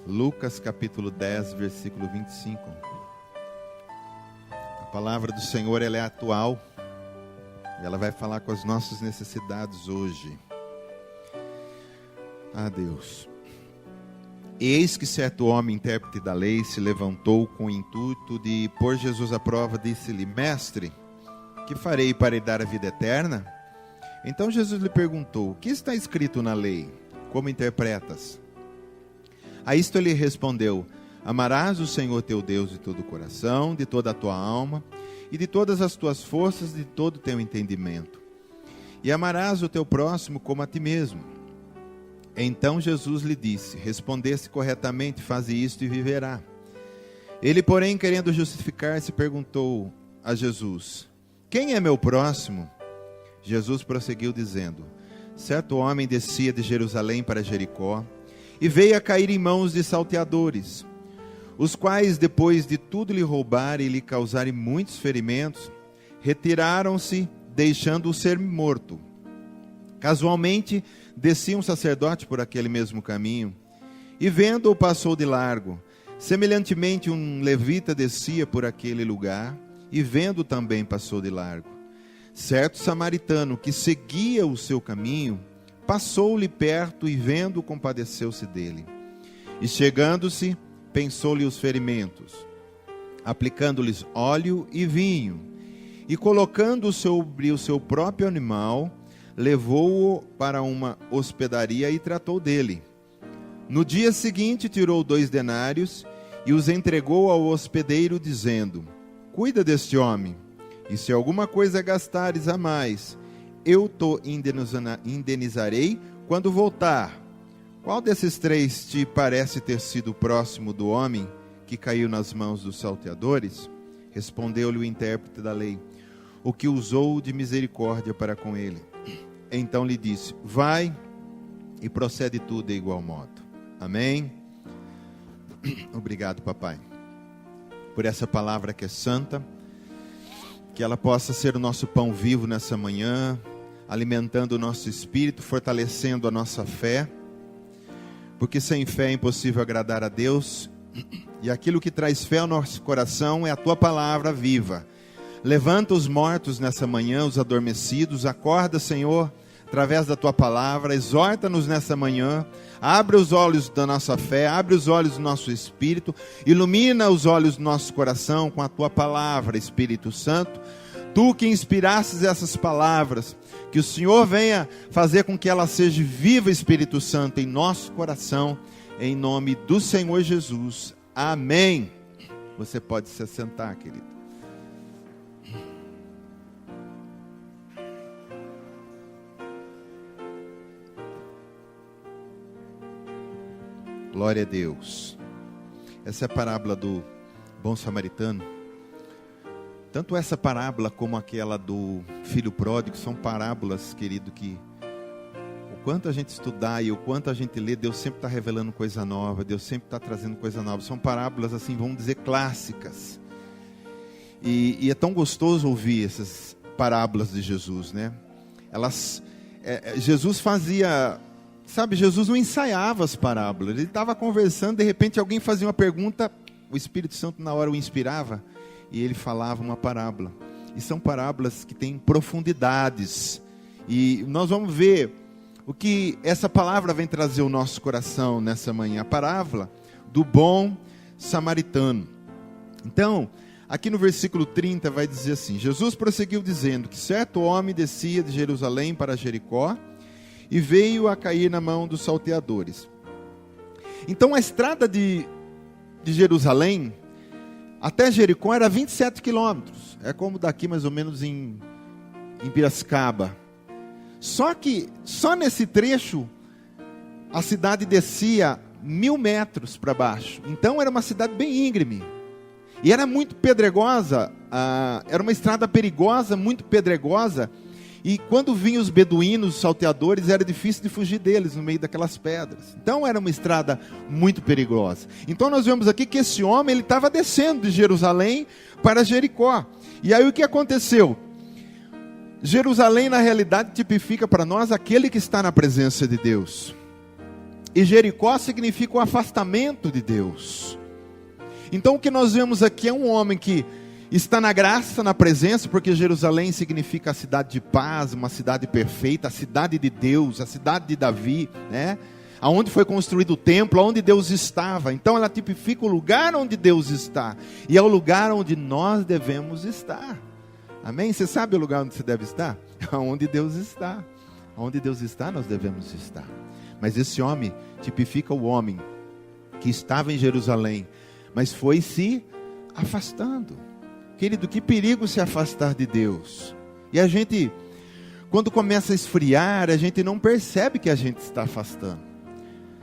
Lucas capítulo 10, versículo 25. A palavra do Senhor, ela é atual. Ela vai falar com as nossas necessidades hoje. Ah, Deus. Eis que certo homem, intérprete da lei, se levantou com o intuito de pôr Jesus à prova, disse-lhe: Mestre, que farei para herdar a vida eterna? Então Jesus lhe perguntou: O que está escrito na lei? Como interpretas? A isto ele respondeu: Amarás o Senhor teu Deus de todo o coração, de toda a tua alma, e de todas as tuas forças, de todo o teu entendimento. E amarás o teu próximo como a ti mesmo. Então Jesus lhe disse: Respondeste corretamente, faze isto e viverá. Ele, porém, querendo justificar-se, perguntou a Jesus: Quem é meu próximo? Jesus prosseguiu dizendo: Certo homem descia de Jerusalém para Jericó, e veio a cair em mãos de salteadores, os quais, depois de tudo lhe roubarem e lhe causarem muitos ferimentos, retiraram-se, deixando-o ser morto. Casualmente, descia um sacerdote por aquele mesmo caminho, e vendo-o passou de largo. Semelhantemente, um levita descia por aquele lugar, e vendo também passou de largo. Certo samaritano, que seguia o seu caminho, passou-lhe perto e vendo, compadeceu-se dele. E chegando-se, pensou-lhe os ferimentos, aplicando-lhes óleo e vinho, e colocando-o sobre o seu próprio animal, levou-o para uma hospedaria e tratou dele. No dia seguinte tirou 2 denários e os entregou ao hospedeiro, dizendo: Cuida deste homem, e se alguma coisa gastares a mais, eu te indenizarei quando voltar. Qual desses 3 te parece ter sido próximo do homem que caiu nas mãos dos salteadores? Respondeu-lhe o intérprete da lei: O que usou de misericórdia para com ele. Então lhe disse: Vai e procede tu de igual modo. Amém? Obrigado, papai, por essa palavra que é santa, que ela possa ser o nosso pão vivo nessa manhã, alimentando o nosso espírito, fortalecendo a nossa fé, porque sem fé é impossível agradar a Deus, e aquilo que traz fé ao nosso coração é a tua palavra viva. Levanta os mortos nessa manhã, os adormecidos, acorda, Senhor, através da tua palavra, exorta-nos nessa manhã, abre os olhos da nossa fé, abre os olhos do nosso espírito, ilumina os olhos do nosso coração com a tua palavra, Espírito Santo. Tu que inspirastes essas palavras, que o Senhor venha fazer com que ela seja viva, Espírito Santo, em nosso coração, em nome do Senhor Jesus. Amém. Você pode se assentar, querido. Glória a Deus. Essa é a parábola do bom samaritano. Tanto essa parábola como aquela do filho pródigo são parábolas, querido, que o quanto a gente estudar e o quanto a gente lê, Deus sempre está revelando coisa nova, Deus sempre está trazendo coisa nova. São parábolas, assim, vamos dizer, clássicas. E é tão gostoso ouvir essas parábolas de Jesus, né? Jesus fazia... Sabe, Jesus não ensaiava as parábolas. Ele estava conversando, de repente alguém fazia uma pergunta, o Espírito Santo na hora o inspirava, e ele falava uma parábola. E são parábolas que têm profundidades. E nós vamos ver o que essa palavra vem trazer ao nosso coração nessa manhã. A parábola do bom samaritano. Então, aqui no versículo 30 vai dizer assim: Jesus prosseguiu dizendo que certo homem descia de Jerusalém para Jericó, e veio a cair na mão dos salteadores. Então a estrada de Jerusalém até Jericó era 27 quilômetros. É como daqui mais ou menos em Piracicaba. Só que, só nesse trecho, a cidade descia 1000 metros para baixo. Então era uma cidade bem íngreme. E era muito pedregosa, era uma estrada perigosa, muito pedregosa. E quando vinham os beduínos, os salteadores, era difícil de fugir deles no meio daquelas pedras. Então era uma estrada muito perigosa. Então nós vemos aqui que esse homem, ele estava descendo de Jerusalém para Jericó. E aí o que aconteceu? Jerusalém na realidade tipifica para nós aquele que está na presença de Deus. E Jericó significa o afastamento de Deus. Então o que nós vemos aqui é um homem que está na graça, na presença, porque Jerusalém significa a cidade de paz, uma cidade perfeita, a cidade de Deus, a cidade de Davi, né? Aonde foi construído o templo, aonde Deus estava. Então ela tipifica o lugar onde Deus está, e é o lugar onde nós devemos estar. Amém? Você sabe o lugar onde você deve estar? Onde Deus está. Onde Deus está, nós devemos estar. Mas esse homem tipifica o homem que estava em Jerusalém, mas foi se afastando. Querido, que perigo se afastar de Deus. E a gente, quando começa a esfriar, a gente não percebe que a gente está afastando.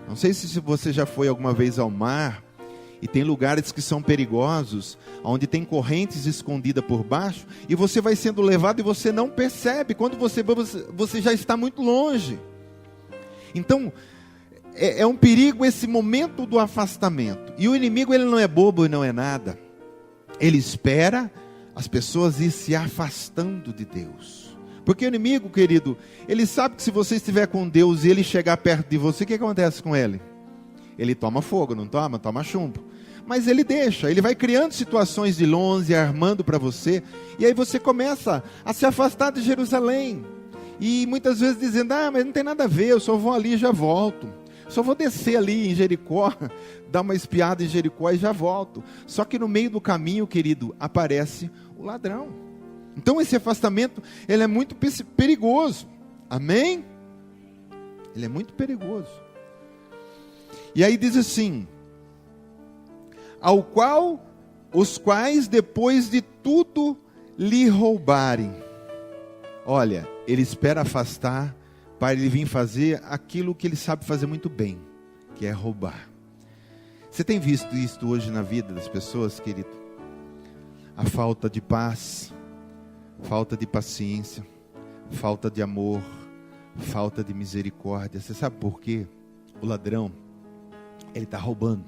Não sei se você já foi alguma vez ao mar, e tem lugares que são perigosos, onde tem correntes escondidas por baixo, e você vai sendo levado e você não percebe. Quando você já está muito longe. Então, é um perigo esse momento do afastamento. E o inimigo, ele não é bobo e não é nada. Ele espera as pessoas ir se afastando de Deus. Porque o inimigo, querido, ele sabe que se você estiver com Deus e ele chegar perto de você, o que acontece com ele? Ele toma fogo, não toma? Toma chumbo. Mas ele deixa, ele vai criando situações de longe, armando para você. E aí você começa a se afastar de Jerusalém. E muitas vezes dizendo, mas não tem nada a ver, eu só vou ali e já volto. Só vou descer ali em Jericó, dar uma espiada em Jericó e já volto. Só que no meio do caminho, querido, aparece o ladrão. Então esse afastamento, ele é muito perigoso. Amém? Ele é muito perigoso. E aí diz assim, os quais depois de tudo lhe roubarem. Olha, ele espera afastar para ele vir fazer aquilo que ele sabe fazer muito bem, que é roubar. Você tem visto isso hoje na vida das pessoas, querido? A falta de paz, falta de paciência, falta de amor, falta de misericórdia. Você sabe por quê? O ladrão, ele está roubando.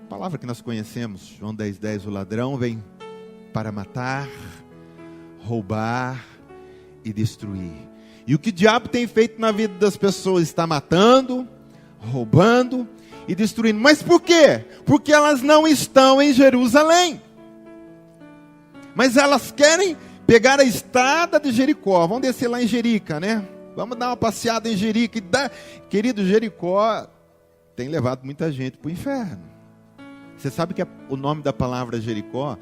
A palavra que nós conhecemos, João 10:10, o ladrão vem para matar, roubar e destruir. E o que o diabo tem feito na vida das pessoas? Está matando, roubando e destruindo. Mas por quê? Porque elas não estão em Jerusalém. Mas elas querem pegar a estrada de Jericó. Vamos descer lá em Jerica, né? Vamos dar uma passeada em Jerica. Querido, Jericó tem levado muita gente para o inferno. Você sabe que o nome da palavra Jericó,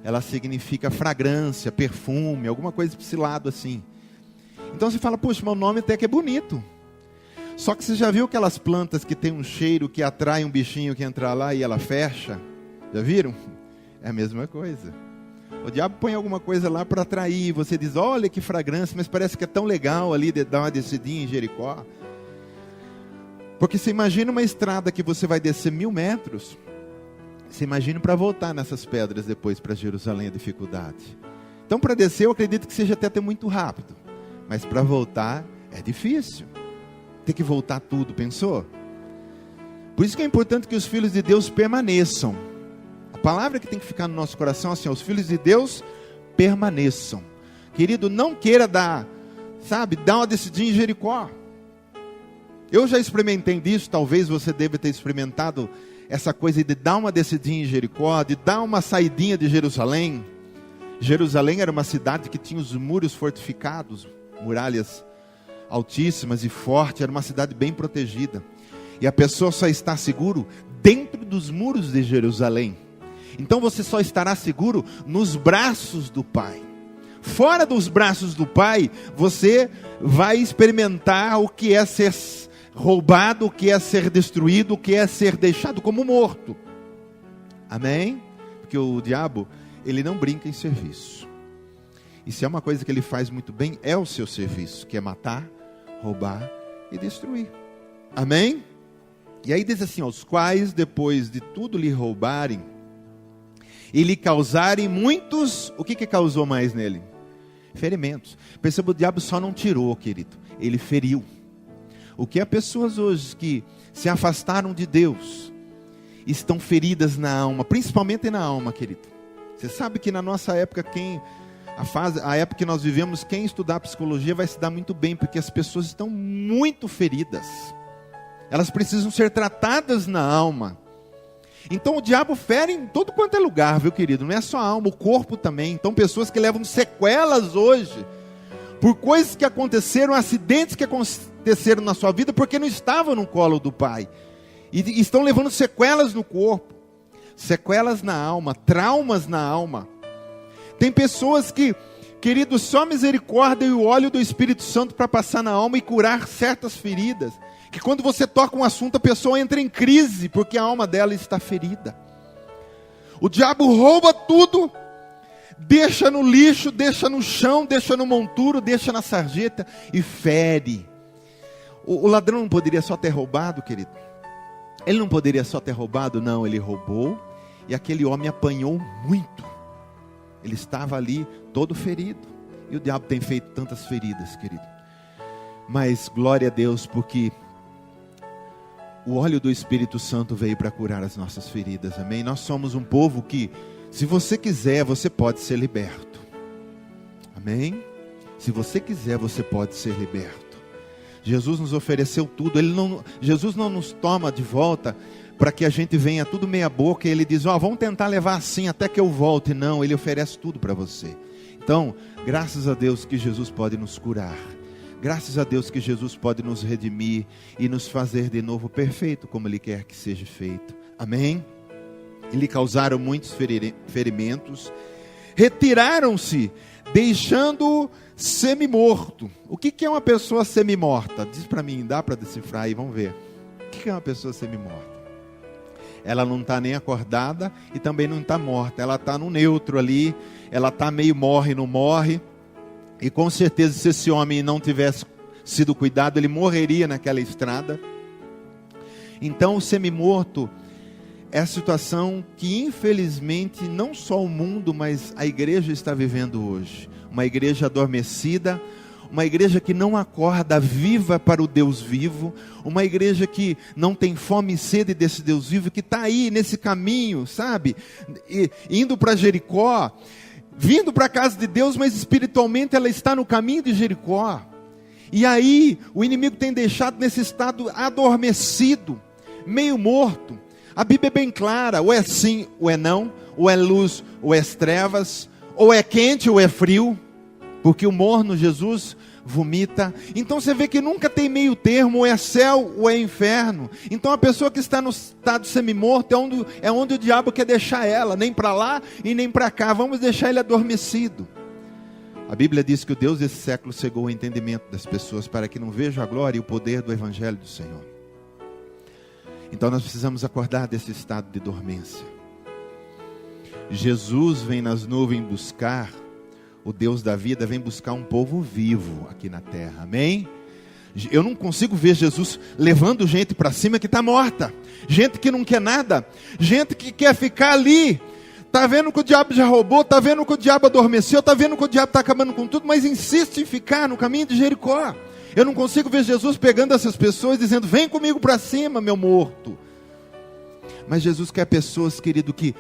ela significa fragrância, perfume, alguma coisa para esse lado assim. Então você fala, poxa, mas o nome até que é bonito. Só que você já viu aquelas plantas que tem um cheiro que atrai um bichinho que entra lá e ela fecha? Já viram? É a mesma coisa. O diabo põe alguma coisa lá para atrair. Você diz, olha que fragrância, mas parece que é tão legal ali dar uma descidinha em Jericó. Porque você imagina uma estrada que você vai descer 1000 metros. Você imagina para voltar nessas pedras depois para Jerusalém a dificuldade. Então para descer eu acredito que seja até muito rápido. Mas para voltar é difícil. Tem que voltar tudo, pensou? Por isso que é importante que os filhos de Deus permaneçam. A palavra que tem que ficar no nosso coração é assim, os filhos de Deus permaneçam. Querido, não queira dar uma descidinha em Jericó. Eu já experimentei disso, talvez você deva ter experimentado essa coisa de dar uma descidinha em Jericó, de dar uma saidinha de Jerusalém. Jerusalém era uma cidade que tinha os muros fortificados, muralhas altíssimas e fortes, era uma cidade bem protegida. E a pessoa só está seguro dentro dos muros de Jerusalém. Então você só estará seguro nos braços do Pai. Fora dos braços do Pai, você vai experimentar o que é ser roubado, o que é ser destruído, o que é ser deixado como morto. Amém? Porque o diabo, ele não brinca em serviço. E se é uma coisa que ele faz muito bem, é o seu serviço, que é matar, roubar e destruir. Amém? E aí diz assim, os quais depois de tudo lhe roubarem e lhe causarem muitos, o que causou mais nele? Ferimentos. Perceba, o diabo só não tirou, querido, ele feriu. O que há pessoas hoje que se afastaram de Deus, estão feridas na alma, principalmente na alma, querido. Você sabe que na nossa época, a época que nós vivemos, quem estudar psicologia vai se dar muito bem, porque as pessoas estão muito feridas. Elas precisam ser tratadas na alma. Então o diabo fere em todo quanto é lugar, viu, querido? Não é só a alma, o corpo também. Então pessoas que levam sequelas hoje, por coisas que aconteceram, acidentes que aconteceram na sua vida, porque não estavam no colo do Pai. E estão levando sequelas no corpo, sequelas na alma, traumas na alma. Tem pessoas que, querido, só misericórdia e o óleo do Espírito Santo para passar na alma e curar certas feridas. Que quando você toca um assunto, a pessoa entra em crise, porque a alma dela está ferida. O diabo rouba tudo, deixa no lixo, deixa no chão, deixa no monturo, deixa na sarjeta e fere. O ladrão não poderia só ter roubado, querido? Ele não poderia só ter roubado? Não, ele roubou e aquele homem apanhou muito. Ele estava ali todo ferido. E o diabo tem feito tantas feridas, querido. Mas glória a Deus, porque o óleo do Espírito Santo veio para curar as nossas feridas, amém? Nós somos um povo que, se você quiser, você pode ser liberto, amém? Se você quiser, você pode ser liberto. Jesus nos ofereceu tudo. Jesus não nos toma de volta para que a gente venha tudo meia boca e Ele diz, vamos tentar levar assim até que eu volte. Não, Ele oferece tudo para você. Então, graças a Deus que Jesus pode nos curar. Graças a Deus que Jesus pode nos redimir e nos fazer de novo perfeito, como Ele quer que seja feito. Amém? E lhe causaram muitos ferimentos. Retiraram-se, deixando-o semi-morto. O que é uma pessoa semi-morta? Diz para mim, dá para decifrar aí, vamos ver. O que é uma pessoa semi-morta? Ela não está nem acordada e também não está morta. Ela está no neutro ali, ela está meio morre, não morre. E com certeza, se esse homem não tivesse sido cuidado, ele morreria naquela estrada. Então, o semi-morto é a situação que, infelizmente, não só o mundo, mas a igreja está vivendo hoje. Uma igreja adormecida, uma igreja que não acorda viva para o Deus vivo, uma igreja que não tem fome e sede desse Deus vivo, que está aí nesse caminho, sabe? Indo para Jericó, vindo para a casa de Deus, mas espiritualmente ela está no caminho de Jericó. E aí o inimigo tem deixado nesse estado adormecido, meio morto. A Bíblia é bem clara, ou é sim, ou é não, ou é luz, ou é trevas, ou é quente, ou é frio, porque o morno Jesus vomita. Então você vê que nunca tem meio termo, ou é céu ou é inferno. Então a pessoa que está no estado semi-morto é onde o diabo quer deixar ela, nem para lá e nem para cá. Vamos deixar ele adormecido. A Bíblia diz que o Deus desse século cegou o entendimento das pessoas para que não vejam a glória e o poder do Evangelho do Senhor. Então nós precisamos acordar desse estado de dormência. Jesus vem nas nuvens buscar, o Deus da vida vem buscar um povo vivo aqui na terra, amém? Eu não consigo ver Jesus levando gente para cima que está morta, gente que não quer nada, gente que quer ficar ali. Está vendo que o diabo já roubou, está vendo que o diabo adormeceu, está vendo que o diabo está acabando com tudo, mas insiste em ficar no caminho de Jericó. Eu não consigo ver Jesus pegando essas pessoas dizendo, vem comigo para cima, meu morto. Mas Jesus quer pessoas, querido, que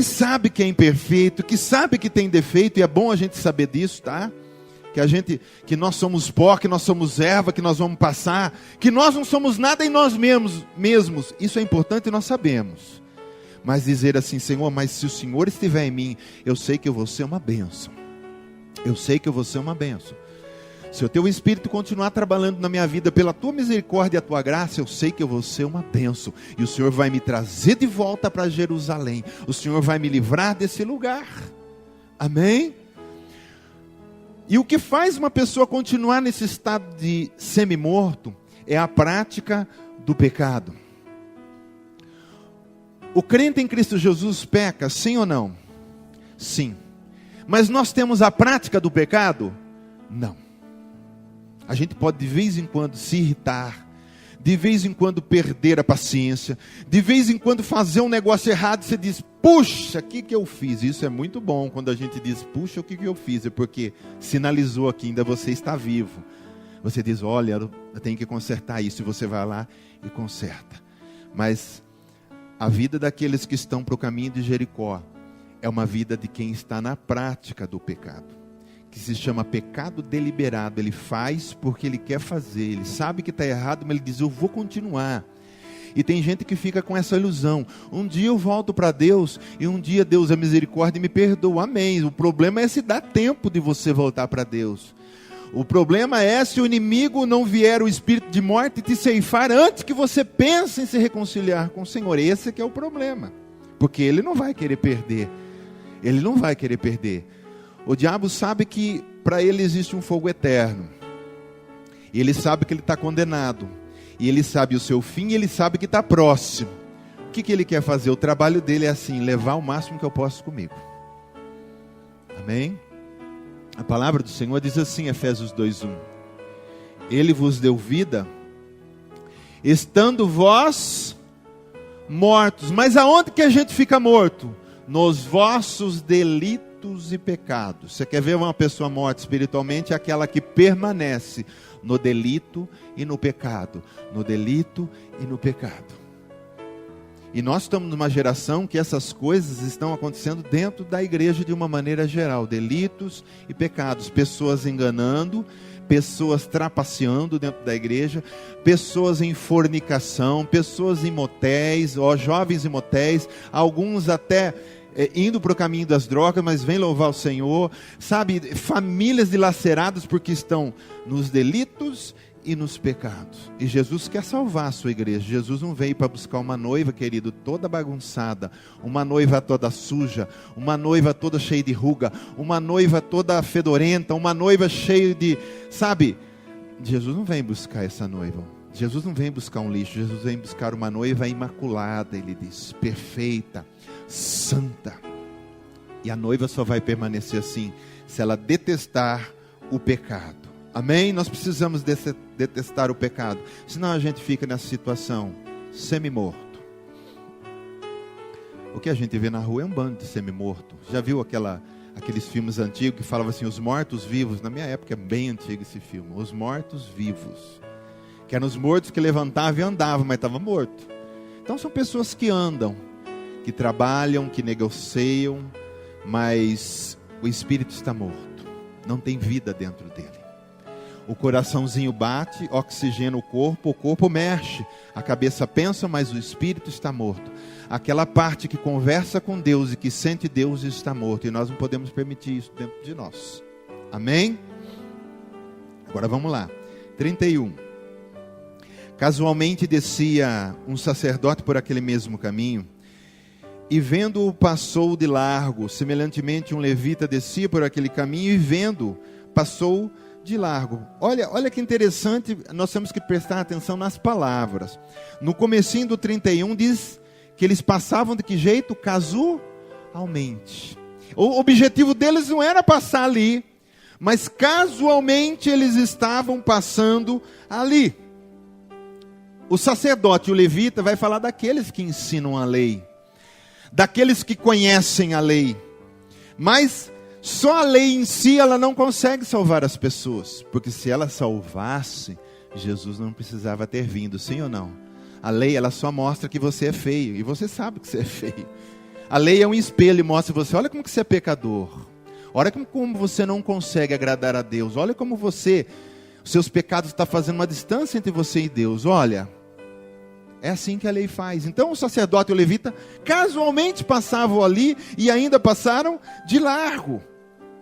sabe que é imperfeito, que sabe que tem defeito, e é bom a gente saber disso, tá? Que nós somos pó, que nós somos erva, que nós vamos passar, que nós não somos nada em nós mesmos. Isso é importante e nós sabemos. Mas dizer assim, Senhor, mas se o Senhor estiver em mim, eu sei que eu vou ser uma bênção. Eu sei que eu vou ser uma bênção. Se o teu Espírito continuar trabalhando na minha vida pela tua misericórdia e a tua graça, eu sei que eu vou ser uma bênção. E o Senhor vai me trazer de volta para Jerusalém. O Senhor vai me livrar desse lugar. Amém? E o que faz uma pessoa continuar nesse estado de semi-morto é a prática do pecado. O crente em Cristo Jesus peca, sim ou não? Sim. Mas nós temos a prática do pecado? Não. A gente pode de vez em quando se irritar, de vez em quando perder a paciência, de vez em quando fazer um negócio errado e você diz, puxa, o que eu fiz? Isso é muito bom quando a gente diz, puxa, o que eu fiz? É porque sinalizou aqui, ainda você está vivo. Você diz, olha, eu tenho que consertar isso, e você vai lá e conserta. Mas a vida daqueles que estão para o caminho de Jericó é uma vida de quem está na prática do pecado. que se chama pecado deliberado. Ele faz porque ele quer fazer, ele sabe que está errado, mas ele diz, eu vou continuar. E tem gente que fica com essa ilusão, um dia eu volto para Deus, e um dia Deus é misericórdia e me perdoa, amém. O problema é se dá tempo de você voltar para Deus. O problema é se o inimigo não vier o espírito de morte e te ceifar antes que você pense em se reconciliar com o Senhor. Esse que é o problema, porque ele não vai querer perder. Ele não vai querer perder. O diabo sabe que para ele existe um fogo eterno. E ele sabe que ele está condenado. E ele sabe o seu fim e ele sabe que está próximo. O que ele quer fazer? O trabalho dele é assim, levar o máximo que eu posso comigo. Amém? A palavra do Senhor diz assim, Efésios 2:1. Ele vos deu vida, estando vós mortos. Mas aonde que a gente fica morto? Nos vossos delitos e pecados. Você quer ver uma pessoa morta espiritualmente? É aquela que permanece no delito e no pecado. No delito e no pecado. E nós estamos numa geração que essas coisas estão acontecendo dentro da igreja de uma maneira geral. Delitos e pecados. Pessoas enganando, pessoas trapaceando dentro da igreja, pessoas em fornicação, pessoas em motéis, jovens em motéis, alguns até indo para o caminho das drogas, mas vem louvar o Senhor. Sabe, famílias dilaceradas porque estão nos delitos e nos pecados. E Jesus quer salvar a sua igreja. Jesus não veio para buscar uma noiva, querido, toda bagunçada, uma noiva toda suja, uma noiva toda cheia de ruga, uma noiva toda fedorenta, uma noiva cheia de, sabe, Jesus não vem buscar essa noiva. Jesus não vem buscar um lixo. Jesus vem buscar uma noiva imaculada, ele diz, perfeita, santa. E a noiva só vai permanecer assim se ela detestar o pecado. Amém? Nós precisamos detestar o pecado. Senão a gente fica nessa situação semi-morto. O que a gente vê na rua é um bando de semi-morto. Já viu aqueles filmes antigos que falavam assim, os mortos-vivos? Na minha época é bem antigo esse filme. Os mortos-vivos. Que eram os mortos que levantavam e andavam, mas estavam mortos. Então são pessoas que andam, que trabalham, que negociam, mas o espírito está morto. Não tem vida dentro dele. O coraçãozinho bate, oxigena o corpo mexe, a cabeça pensa, mas o espírito está morto. Aquela parte que conversa com Deus e que sente Deus está morto, e nós não podemos permitir isso dentro de nós. Amém? Agora vamos lá. 31. Casualmente descia um sacerdote por aquele mesmo caminho, e vendo-o passou de largo. Semelhantemente um levita descia por aquele caminho, e vendo-o passou de largo. Olha que interessante, nós temos que prestar atenção nas palavras. No comecinho do 31 diz que eles passavam de que jeito? Casualmente. O objetivo deles não era passar ali, mas casualmente eles estavam passando ali. O sacerdote e o levita vai falar daqueles que ensinam a lei, daqueles que conhecem a lei, mas só a lei em si, ela não consegue salvar as pessoas. Porque se ela salvasse, Jesus não precisava ter vindo, sim ou não? A lei, ela só mostra que você é feio. E você sabe que você é feio. A lei é um espelho e mostra você, olha como que você é pecador. Olha como você não consegue agradar a Deus. Olha como os seus pecados estão fazendo uma distância entre você e Deus. Olha, é assim que a lei faz. Então o sacerdote e o levita casualmente passavam ali e ainda passaram de largo.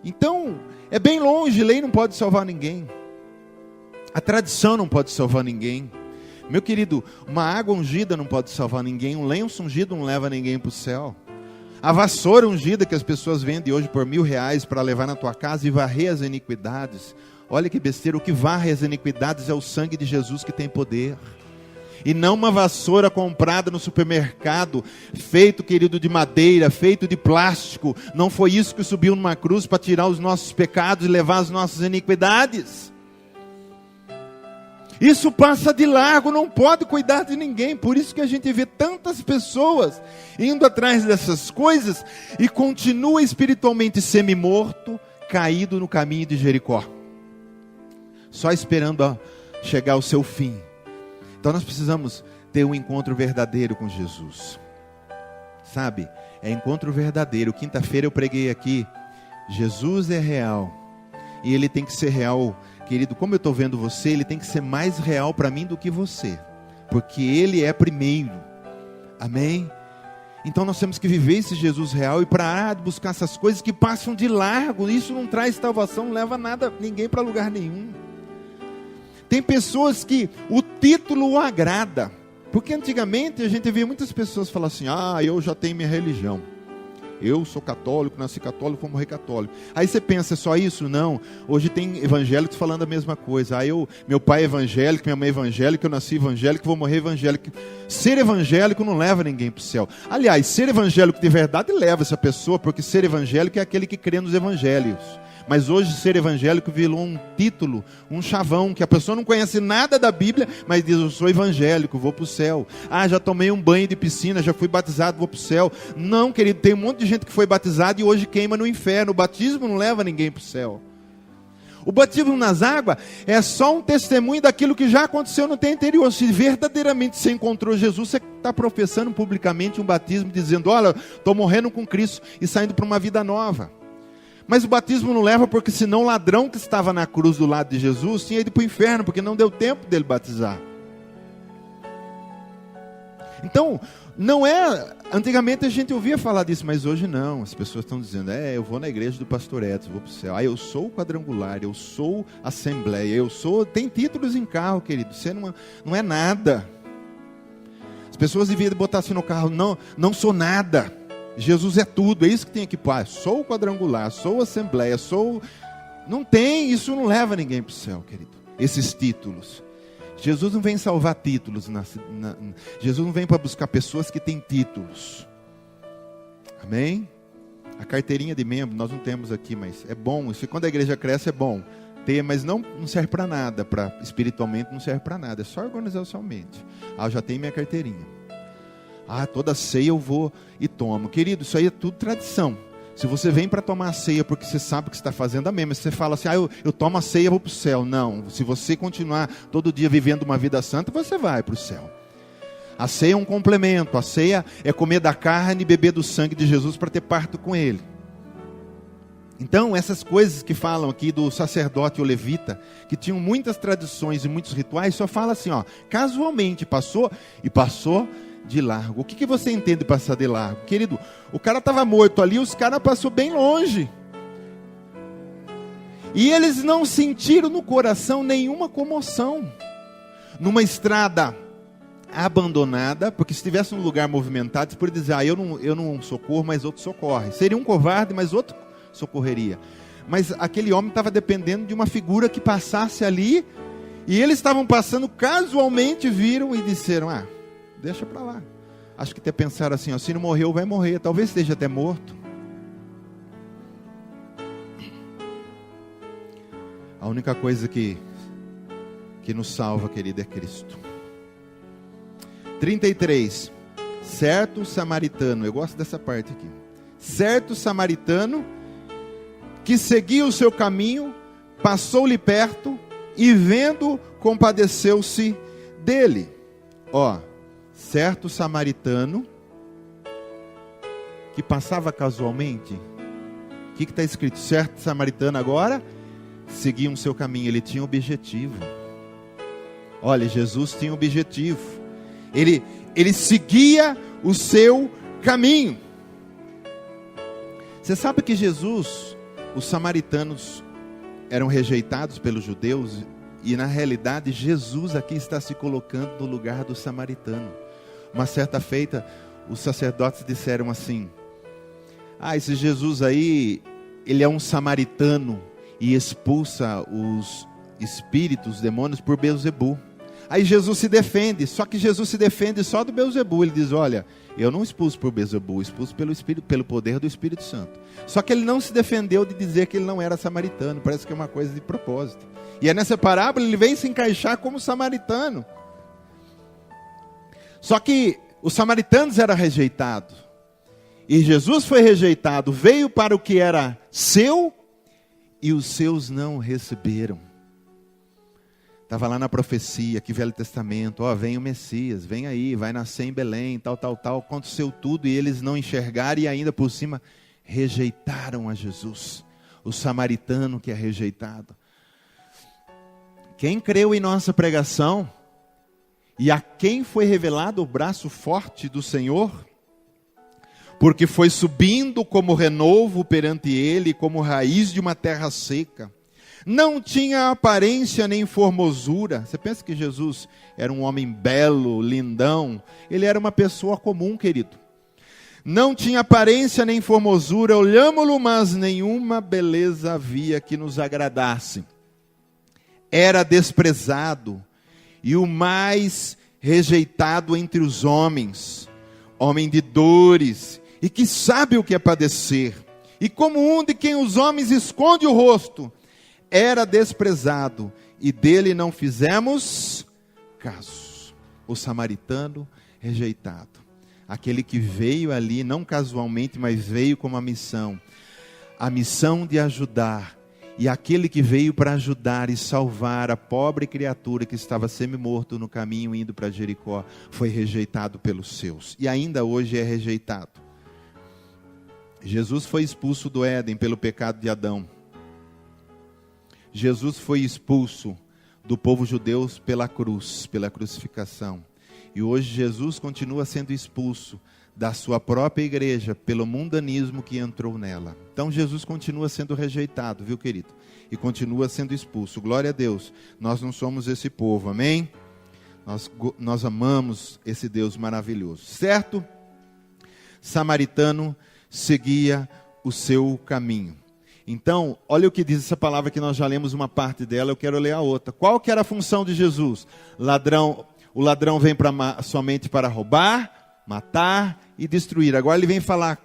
Então, é bem longe, lei não pode salvar ninguém. A tradição não pode salvar ninguém. Meu querido, uma água ungida não pode salvar ninguém. Um lenço ungido não leva ninguém para o céu. A vassoura ungida que as pessoas vendem hoje por R$1.000 para levar na tua casa e varrer as iniquidades. Olha que besteira, o que varre as iniquidades é o sangue de Jesus que tem poder. E não uma vassoura comprada no supermercado, feito, querido, de madeira, feito de plástico. Não foi isso que subiu numa cruz para tirar os nossos pecados e levar as nossas iniquidades. Isso passa de largo, não pode cuidar de ninguém. Por isso que a gente vê tantas pessoas indo atrás dessas coisas e continua espiritualmente semi-morto, caído no caminho de Jericó, só esperando chegar ao seu fim. Então nós precisamos ter um encontro verdadeiro com Jesus. Sabe? É encontro verdadeiro. Quinta-feira eu preguei aqui. Jesus é real. E ele tem que ser real. Querido, como eu estou vendo você, ele tem que ser mais real para mim do que você. Porque ele é primeiro. Amém? Então nós temos que viver esse Jesus real e parar de buscar essas coisas que passam de largo. Isso não traz salvação, não leva nada, ninguém para lugar nenhum. Tem pessoas que o título o agrada. Porque antigamente a gente via muitas pessoas falar assim: eu já tenho minha religião. Eu sou católico, nasci católico, vou morrer católico. Aí você pensa, é só isso? Não. Hoje tem evangélicos falando a mesma coisa. Meu pai é evangélico, minha mãe é evangélica, eu nasci evangélico, vou morrer evangélico. Ser evangélico não leva ninguém para o céu. Aliás, ser evangélico de verdade leva essa pessoa, porque ser evangélico é aquele que crê nos evangelhos. Mas hoje ser evangélico virou um título, um chavão, que a pessoa não conhece nada da Bíblia, mas diz: eu sou evangélico, vou para o céu. Já tomei um banho de piscina, já fui batizado, vou para o céu. Não, querido, tem um monte de gente que foi batizada e hoje queima no inferno. O batismo não leva ninguém para o céu. O batismo nas águas é só um testemunho daquilo que já aconteceu no tempo anterior. Se verdadeiramente você encontrou Jesus, você está professando publicamente um batismo, dizendo: olha, estou morrendo com Cristo e saindo para uma vida nova. Mas o batismo não leva, porque senão o ladrão que estava na cruz do lado de Jesus tinha ido para o inferno, porque não deu tempo dele batizar. Então, não é... Antigamente a gente ouvia falar disso, mas hoje não. As pessoas estão dizendo: eu vou na igreja do pastor Edson, vou para o céu. Eu sou quadrangular, eu sou assembleia, eu sou... Tem títulos em carro, querido. Você não é nada. As pessoas deviam botar assim no carro: não sou nada. Jesus é tudo, é isso que tem aqui. Sou quadrangular, sou assembleia, sou... Não tem, isso não leva ninguém para o céu, querido. Esses títulos. Jesus não vem salvar títulos. Jesus não vem para buscar pessoas que têm títulos. Amém? A carteirinha de membro nós não temos aqui, mas é bom. Isso, quando a igreja cresce é bom ter, mas não serve para nada. Espiritualmente não serve para nada, é só organizacionalmente. Eu já tenho minha carteirinha. Toda ceia eu vou e tomo. Querido, isso aí é tudo tradição. Se você vem para tomar a ceia porque você sabe o que está fazendo, amém. Mas você fala assim: eu tomo a ceia e vou para o céu. Não, se você continuar todo dia vivendo uma vida santa, você vai para o céu. A ceia é um complemento. A ceia é comer da carne e beber do sangue de Jesus para ter parto com Ele. Então, essas coisas que falam aqui do sacerdote ou levita, que tinham muitas tradições e muitos rituais, só fala assim, casualmente passou de largo. O que você entende de passar de largo? Querido, o cara estava morto ali, os caras passou bem longe. E eles não sentiram no coração nenhuma comoção. Numa estrada abandonada, porque se tivesse um lugar movimentado, você poderia dizer: eu não socorro, mas outro socorre. Seria um covarde, mas outro socorreria. Mas aquele homem estava dependendo de uma figura que passasse ali, e eles estavam passando, casualmente viram e disseram: deixa para lá. Acho que até pensaram assim: se não morreu, vai morrer. Talvez esteja até morto. A única coisa que nos salva, querido, é Cristo. 33. Certo samaritano. Eu gosto dessa parte aqui. Certo samaritano que seguia o seu caminho, passou-lhe perto e vendo, compadeceu-se dele. Certo samaritano que passava casualmente. O que está escrito? Certo samaritano agora seguia o seu caminho. Ele tinha um objetivo. Olha, Jesus tinha um objetivo. Ele seguia o seu caminho. Você sabe que Jesus, os samaritanos eram rejeitados pelos judeus, e na realidade Jesus aqui está se colocando no lugar do samaritano. Uma certa feita, os sacerdotes disseram assim: esse Jesus aí, ele é um samaritano e expulsa os espíritos, os demônios por Beelzebu. Aí Jesus se defende, só que Jesus se defende só do Beelzebu. Ele diz: olha, eu não expulso por Beelzebu, expulso pelo Espírito, pelo poder do Espírito Santo. Só que ele não se defendeu de dizer que ele não era samaritano. Parece que é uma coisa de propósito. E é nessa parábola ele vem se encaixar como samaritano. Só que os samaritanos eram rejeitados. E Jesus foi rejeitado, veio para o que era seu, e os seus não receberam. Estava lá na profecia, que Velho Testamento: vem o Messias, vem aí, vai nascer em Belém, tal. Aconteceu tudo e eles não enxergaram, e ainda por cima rejeitaram a Jesus. o samaritano que é rejeitado. Quem creu em nossa pregação e a quem foi revelado o braço forte do Senhor, porque foi subindo como renovo perante ele, como raiz de uma terra seca. Não tinha aparência nem formosura. Você pensa que Jesus era um homem belo, lindão? Ele era uma pessoa comum, querido. Não tinha aparência nem formosura, olhámo-lo, mas nenhuma beleza havia que nos agradasse. Era desprezado e o mais rejeitado entre os homens, homem de dores, e que sabe o que é padecer. E como um de quem os homens esconde o rosto, era desprezado, e dele não fizemos caso. O samaritano rejeitado. Aquele que veio ali, não casualmente, mas veio com uma missão. A missão de ajudar. E aquele que veio para ajudar e salvar a pobre criatura que estava semi-morto no caminho indo para Jericó, foi rejeitado pelos seus. E ainda hoje é rejeitado. Jesus foi expulso do Éden pelo pecado de Adão. Jesus foi expulso do povo judeu pela cruz, pela crucificação. E hoje Jesus continua sendo expulso da sua própria igreja pelo mundanismo que entrou nela. Então Jesus continua sendo rejeitado, viu, querido? E continua sendo expulso. Glória a Deus. Nós não somos esse povo, amém? Nós amamos esse Deus maravilhoso, certo? Samaritano seguia o seu caminho. Então, olha o que diz essa palavra que nós já lemos uma parte dela, eu quero ler a outra. Qual que era a função de Jesus? O ladrão vem somente para roubar, matar e destruir. Agora ele vem falar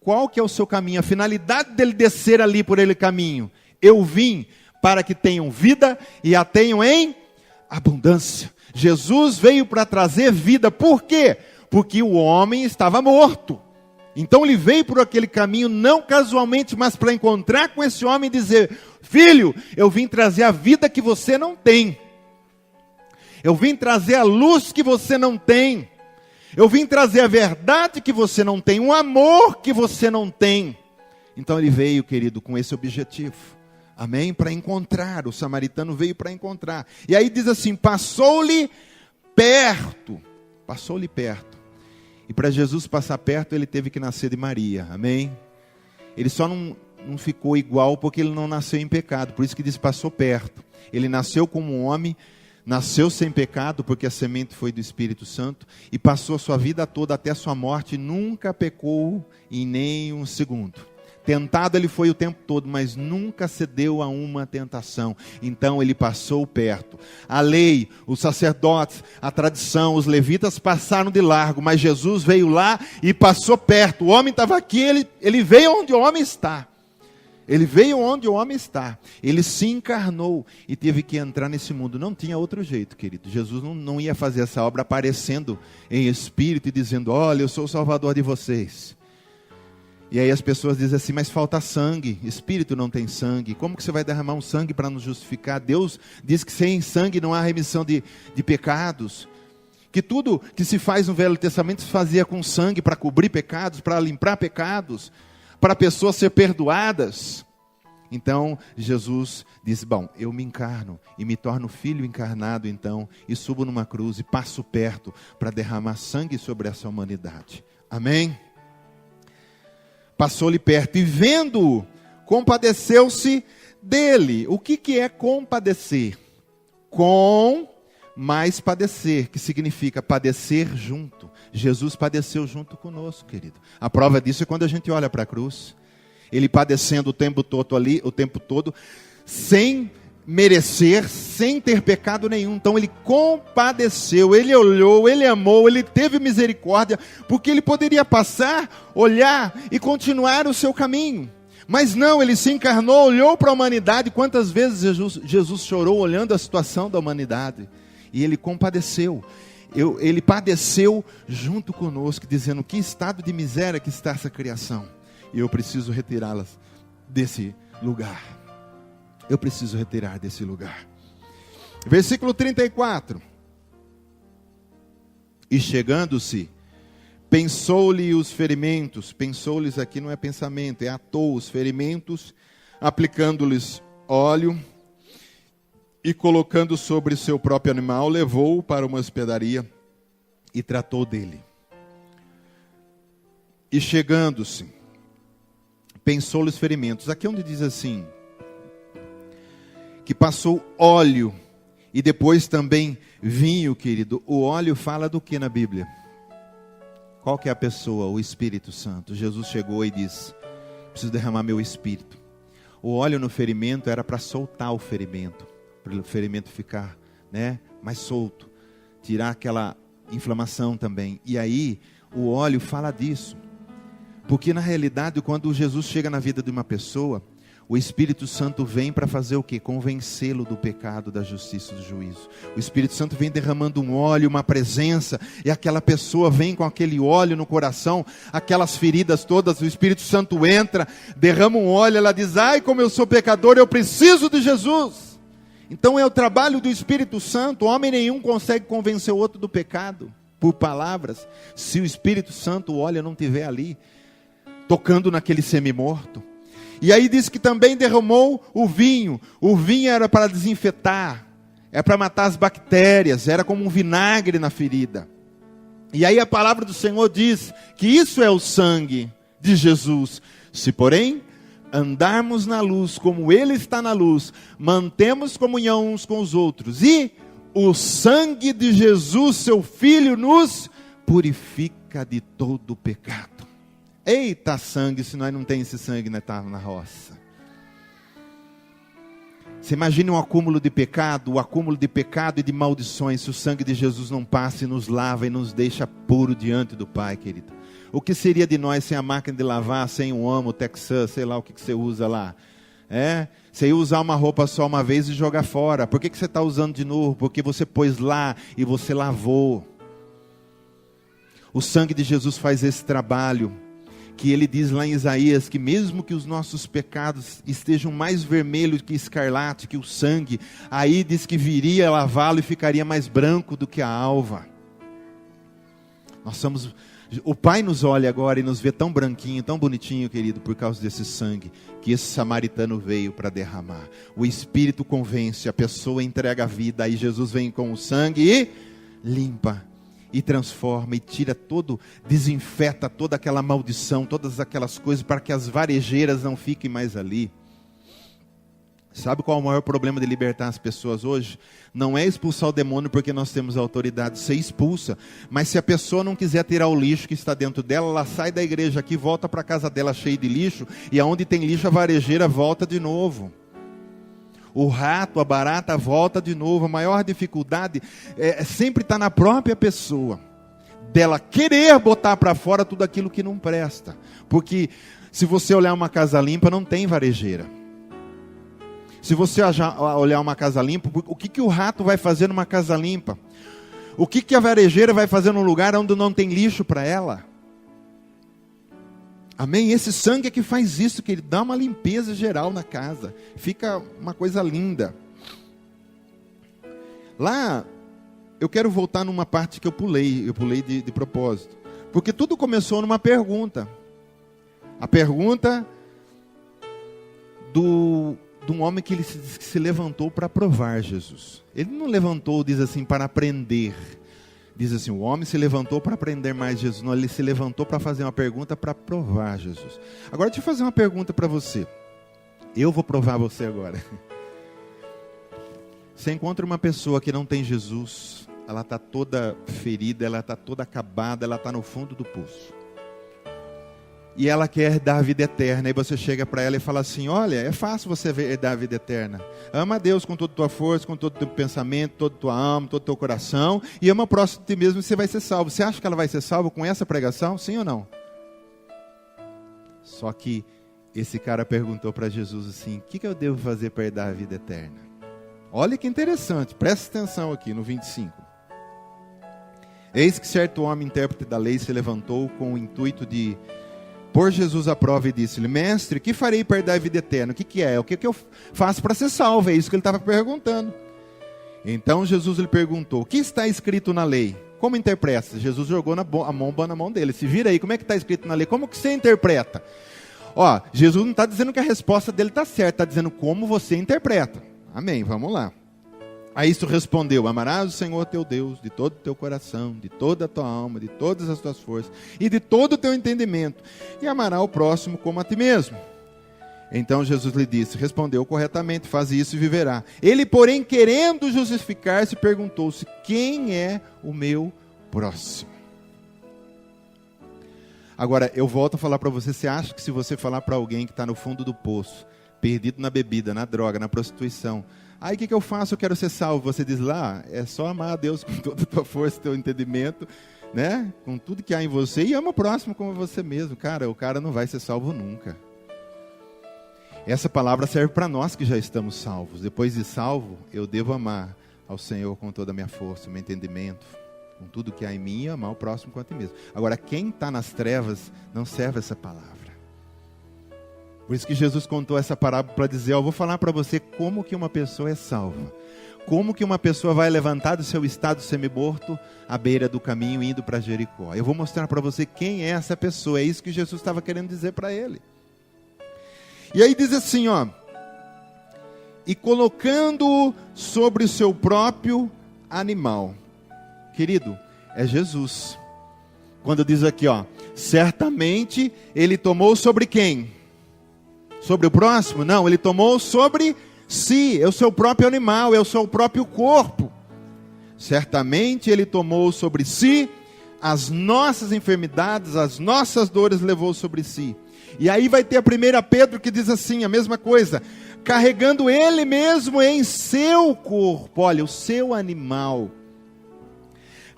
qual que é o seu caminho, a finalidade dele descer ali por aquele caminho. Eu vim para que tenham vida e a tenham em abundância. Jesus veio para trazer vida. Por quê? Porque o homem estava morto. Então ele veio por aquele caminho, não casualmente, mas para encontrar com esse homem e dizer: filho, eu vim trazer a vida que você não tem. Eu vim trazer a luz que você não tem. Eu vim trazer a verdade que você não tem, um amor que você não tem. Então ele veio, querido, com esse objetivo. Amém? Para encontrar, o samaritano veio para encontrar. E aí diz assim, passou-lhe perto. Passou-lhe perto. E para Jesus passar perto, ele teve que nascer de Maria. Amém? Ele só não ficou igual porque ele não nasceu em pecado. Por isso que diz passou perto. Ele nasceu como um homem, nasceu sem pecado, porque a semente foi do Espírito Santo, e passou a sua vida toda até a sua morte, nunca pecou em nem um segundo. Tentado ele foi o tempo todo, mas nunca cedeu a uma tentação. Então ele passou perto. A lei, os sacerdotes, a tradição, os levitas passaram de largo, mas Jesus veio lá e passou perto. O homem estava aqui, ele veio onde o homem está. Ele veio onde o homem está. Ele se encarnou e teve que entrar nesse mundo. Não tinha outro jeito, querido. Jesus não ia fazer essa obra aparecendo em espírito e dizendo: olha, eu sou o salvador de vocês. E aí as pessoas dizem assim, mas falta sangue, espírito não tem sangue, como que você vai derramar um sangue para nos justificar? Deus diz que sem sangue não há remissão de pecados, que tudo que se faz no Velho Testamento se fazia com sangue para cobrir pecados, para limpar pecados, para pessoas ser perdoadas. Então Jesus diz, bom, eu me encarno e me torno filho encarnado então, e subo numa cruz e passo perto para derramar sangue sobre essa humanidade. Amém? Passou-lhe perto e vendo-o, compadeceu-se dele. O que é compadecer? Com mais padecer, que significa padecer junto. Jesus padeceu junto conosco, querido. A prova disso é quando a gente olha para a cruz. Ele padecendo o tempo todo ali, o tempo todo, sem merecer, sem ter pecado nenhum. Então ele compadeceu, ele olhou, ele amou, ele teve misericórdia, porque ele poderia passar, olhar e continuar o seu caminho. Mas não, ele se encarnou, olhou para a humanidade. Quantas vezes Jesus chorou olhando a situação da humanidade? E ele compadeceu. Ele padeceu junto conosco, dizendo: que estado de miséria que está essa criação. E eu preciso retirá-las desse lugar. Eu preciso retirar desse lugar. Versículo 34. E chegando-se, pensou-lhe os ferimentos. Pensou-lhes aqui não é pensamento, é atou os ferimentos aplicando-lhes óleo e colocando sobre seu próprio animal, levou-o para uma hospedaria e tratou dele. E chegando-se, pensou os ferimentos. Aqui onde diz assim, que passou óleo e depois também vinho, querido. O óleo fala do que na Bíblia? Qual que é a pessoa? O Espírito Santo. Jesus chegou e disse, preciso derramar meu Espírito. O óleo no ferimento era para soltar o ferimento, para o ferimento ficar, mais solto, tirar aquela inflamação também. E aí, o óleo fala disso. Porque na realidade, quando Jesus chega na vida de uma pessoa, o Espírito Santo vem para fazer o quê? Convencê-lo do pecado, da justiça e do juízo. O Espírito Santo vem derramando um óleo, uma presença, e aquela pessoa vem com aquele óleo no coração, aquelas feridas todas, o Espírito Santo entra, derrama um óleo, ela diz, ai como eu sou pecador, eu preciso de Jesus. Então é o trabalho do Espírito Santo. Homem nenhum consegue convencer o outro do pecado, por palavras, se o Espírito Santo, o óleo não estiver ali, tocando naquele semi-morto. E aí diz que também derramou o vinho. O vinho era para desinfetar, era para matar as bactérias, era como um vinagre na ferida. E aí a palavra do Senhor diz que isso é o sangue de Jesus. Se porém andarmos na luz como Ele está na luz, mantemos comunhão uns com os outros, e o sangue de Jesus, seu Filho, nos purifica de todo pecado. Eita sangue, se nós não temos esse sangue, nós estávamos na roça. Você imagina um acúmulo de pecado, o acúmulo de pecado e de maldições, se o sangue de Jesus não passa e nos lava e nos deixa puro diante do Pai, querido. O que seria de nós sem a máquina de lavar, sem o Omo, o Texan, sei lá o que você usa lá? Você ia usar uma roupa só uma vez e jogar fora. Por que você está usando de novo? Porque você pôs lá e você lavou. O sangue de Jesus faz esse trabalho. Que ele diz lá em Isaías, que mesmo que os nossos pecados estejam mais vermelhos que escarlate, que o sangue, aí diz que viria lavá-lo e ficaria mais branco do que a alva. O Pai nos olha agora e nos vê tão branquinho, tão bonitinho, querido, por causa desse sangue, que esse samaritano veio para derramar. O Espírito convence, a pessoa entrega a vida, aí Jesus vem com o sangue e limpa. E transforma, e tira desinfeta toda aquela maldição, todas aquelas coisas, para que as varejeiras não fiquem mais ali. Sabe qual é o maior problema de libertar as pessoas hoje? Não é expulsar o demônio porque nós temos autoridade, você expulsa. Mas se a pessoa não quiser tirar o lixo que está dentro dela, ela sai da igreja aqui, volta para a casa dela cheia de lixo, e aonde tem lixo a varejeira volta de novo. O rato, a barata volta de novo. A maior dificuldade sempre está na própria pessoa, dela querer botar para fora tudo aquilo que não presta. Porque se você olhar uma casa limpa, não tem varejeira. Se você olhar uma casa limpa, o que o rato vai fazer numa casa limpa? O que a varejeira vai fazer num lugar onde não tem lixo para ela? Amém? Esse sangue é que faz isso, que ele dá uma limpeza geral na casa. Fica uma coisa linda. Lá, eu quero voltar numa parte que eu pulei de propósito. Porque tudo começou numa pergunta. A pergunta de um homem que ele se levantou para provar Jesus. Ele não levantou, diz assim, para aprender. Diz assim, o homem se levantou para aprender mais Jesus. Não, ele se levantou para fazer uma pergunta para provar Jesus. Agora deixa eu fazer uma pergunta para você. Eu vou provar você agora. Você encontra uma pessoa que não tem Jesus, ela está toda ferida, ela está toda acabada, ela está no fundo do poço. E ela quer dar a vida eterna. E você chega para ela e fala assim, olha, é fácil você dar a vida eterna. Ama a Deus com toda a tua força, com todo o teu pensamento, toda a tua alma, todo o teu coração. E ama o próximo de ti mesmo e você vai ser salvo. Você acha que ela vai ser salva com essa pregação? Sim ou não? Só que esse cara perguntou para Jesus assim, o que eu devo fazer para dar a vida eterna? Olha que interessante, presta atenção aqui no 25. Eis que certo homem, intérprete da lei, se levantou com o intuito de pôr Jesus à prova e disse-lhe, mestre, que farei para dar a vida eterna? O que é? O que eu faço para ser salvo? É isso que ele estava perguntando. Então Jesus lhe perguntou, o que está escrito na lei? Como interpreta? Jesus jogou a mão na mão dele. Se vira aí, como é que está escrito na lei? Como que você interpreta? Ó, Jesus não está dizendo que a resposta dele está certa, está dizendo como você interpreta. Amém, vamos lá. A isso respondeu: amarás o Senhor teu Deus de todo o teu coração, de toda a tua alma, de todas as tuas forças e de todo o teu entendimento, e amarás o próximo como a ti mesmo. Então Jesus lhe disse: respondeu corretamente, faz isso e viverá. Ele, porém, querendo justificar-se, perguntou-se: quem é o meu próximo? Agora, eu volto a falar para você: você acha que se você falar para alguém que está no fundo do poço, perdido na bebida, na droga, na prostituição, aí o que eu faço? Eu quero ser salvo. Você diz lá: é só amar a Deus com toda a tua força, teu entendimento, né? Com tudo que há em você, e ama o próximo como você mesmo. Cara, o cara não vai ser salvo nunca. Essa palavra serve para nós que já estamos salvos. Depois de salvo, eu devo amar ao Senhor com toda a minha força, o meu entendimento, com tudo que há em mim, e amar o próximo quanto a mim mesmo. Agora, quem está nas trevas não serve essa palavra. Por isso que Jesus contou essa parábola para dizer: eu vou falar para você como que uma pessoa é salva. Como que uma pessoa vai levantar do seu estado semi-morto à beira do caminho, indo para Jericó. Eu vou mostrar para você quem é essa pessoa. É isso que Jesus estava querendo dizer para ele. E aí diz assim, ó: e colocando-o sobre o seu próprio animal. Querido, é Jesus. Quando diz aqui, ó: certamente ele tomou sobre quem? Sobre o próximo? Não, ele tomou sobre si. É o seu próprio animal, é o seu próprio corpo. Certamente ele tomou sobre si as nossas enfermidades, as nossas dores levou sobre si. E aí vai ter a 1 Pedro que diz assim, a mesma coisa: carregando ele mesmo em seu corpo, olha, o seu animal,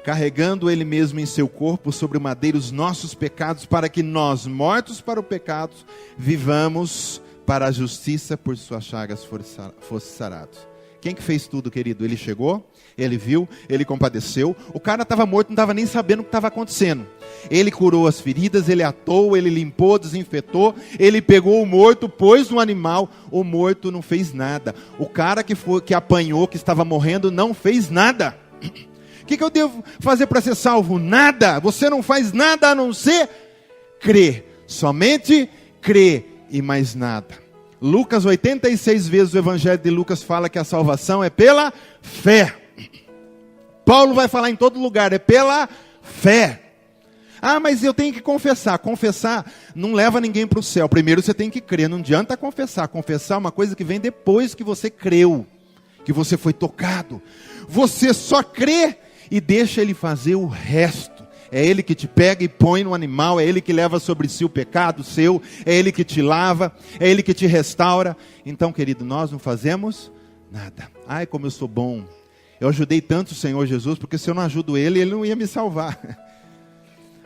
carregando ele mesmo em seu corpo sobre o madeiro os nossos pecados, para que nós, mortos para o pecado, vivamos para a justiça, por suas chagas fosse sarados. Quem que fez tudo, querido? Ele chegou, ele viu, ele compadeceu. O cara estava morto, não estava nem sabendo o que estava acontecendo. Ele curou as feridas, ele atou, ele limpou, desinfetou. Ele pegou o morto, pôs no animal. O morto não fez nada. O cara que apanhou, que estava morrendo, não fez nada. O que eu devo fazer para ser salvo? Nada. Você não faz nada a não ser crer. Somente crer e mais nada. Lucas, 86 vezes o Evangelho de Lucas fala que a salvação é pela fé. Paulo vai falar em todo lugar, é pela fé. Ah, mas eu tenho que confessar. Confessar não leva ninguém para o céu. Primeiro você tem que crer, não adianta confessar. Confessar é uma coisa que vem depois que você creu, que você foi tocado. Você só crê e deixa ele fazer o resto. É ele que te pega e põe no animal, é ele que leva sobre si o pecado seu, é ele que te lava, é ele que te restaura. Então, querido, nós não fazemos nada. Ai, como eu sou bom. Eu ajudei tanto o Senhor Jesus, porque se eu não ajudo ele, ele não ia me salvar.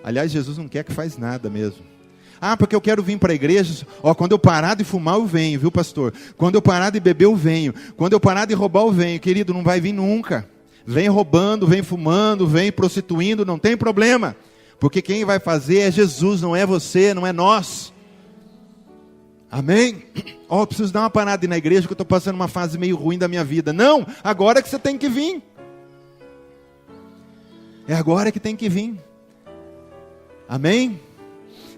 Aliás, Jesus não quer que faz nada mesmo. Ah, porque eu quero vir para a igreja. Ó, quando eu parar de fumar, eu venho, viu, pastor? Quando eu parar de beber, eu venho. Quando eu parar de roubar, eu venho. Querido, não vai vir nunca. Vem roubando, vem fumando, vem prostituindo, não tem problema. Porque quem vai fazer é Jesus, não é você, não é nós. Amém? Ó, preciso dar uma parada na igreja que eu estou passando uma fase meio ruim da minha vida. Não, agora é que você tem que vir. É agora que tem que vir. Amém?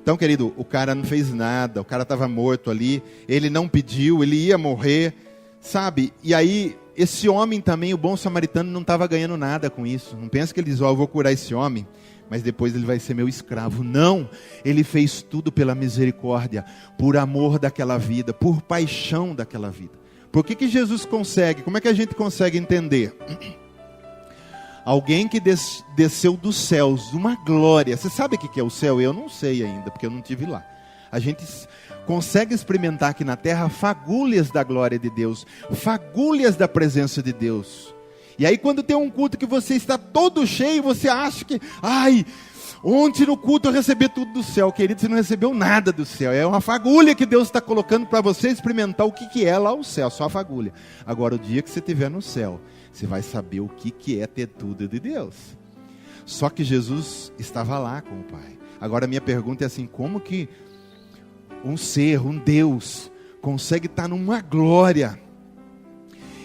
Então, querido, o cara não fez nada, o cara estava morto ali, ele não pediu, ele ia morrer, sabe? E aí, esse homem também, o bom samaritano, não estava ganhando nada com isso. Não pensa que ele diz, ó, eu vou curar esse homem, mas depois ele vai ser meu escravo. Não, ele fez tudo pela misericórdia, por amor daquela vida, por paixão daquela vida. Por que Jesus consegue? Como é que a gente consegue entender? Alguém que desceu dos céus, uma glória. Você sabe o que é o céu? Eu não sei ainda, porque eu não estive lá. A gente consegue experimentar aqui na terra fagulhas da glória de Deus, fagulhas da presença de Deus. E aí quando tem um culto que você está todo cheio, você acha que, ai, ontem no culto eu recebi tudo do céu. Querido, você não recebeu nada do céu. É uma fagulha que Deus está colocando para você experimentar o que é lá o céu, só a fagulha. Agora o dia que você estiver no céu, você vai saber o que é ter tudo de Deus. Só que Jesus estava lá com o Pai. Agora a minha pergunta é assim, como que um ser, um Deus, consegue estar numa glória,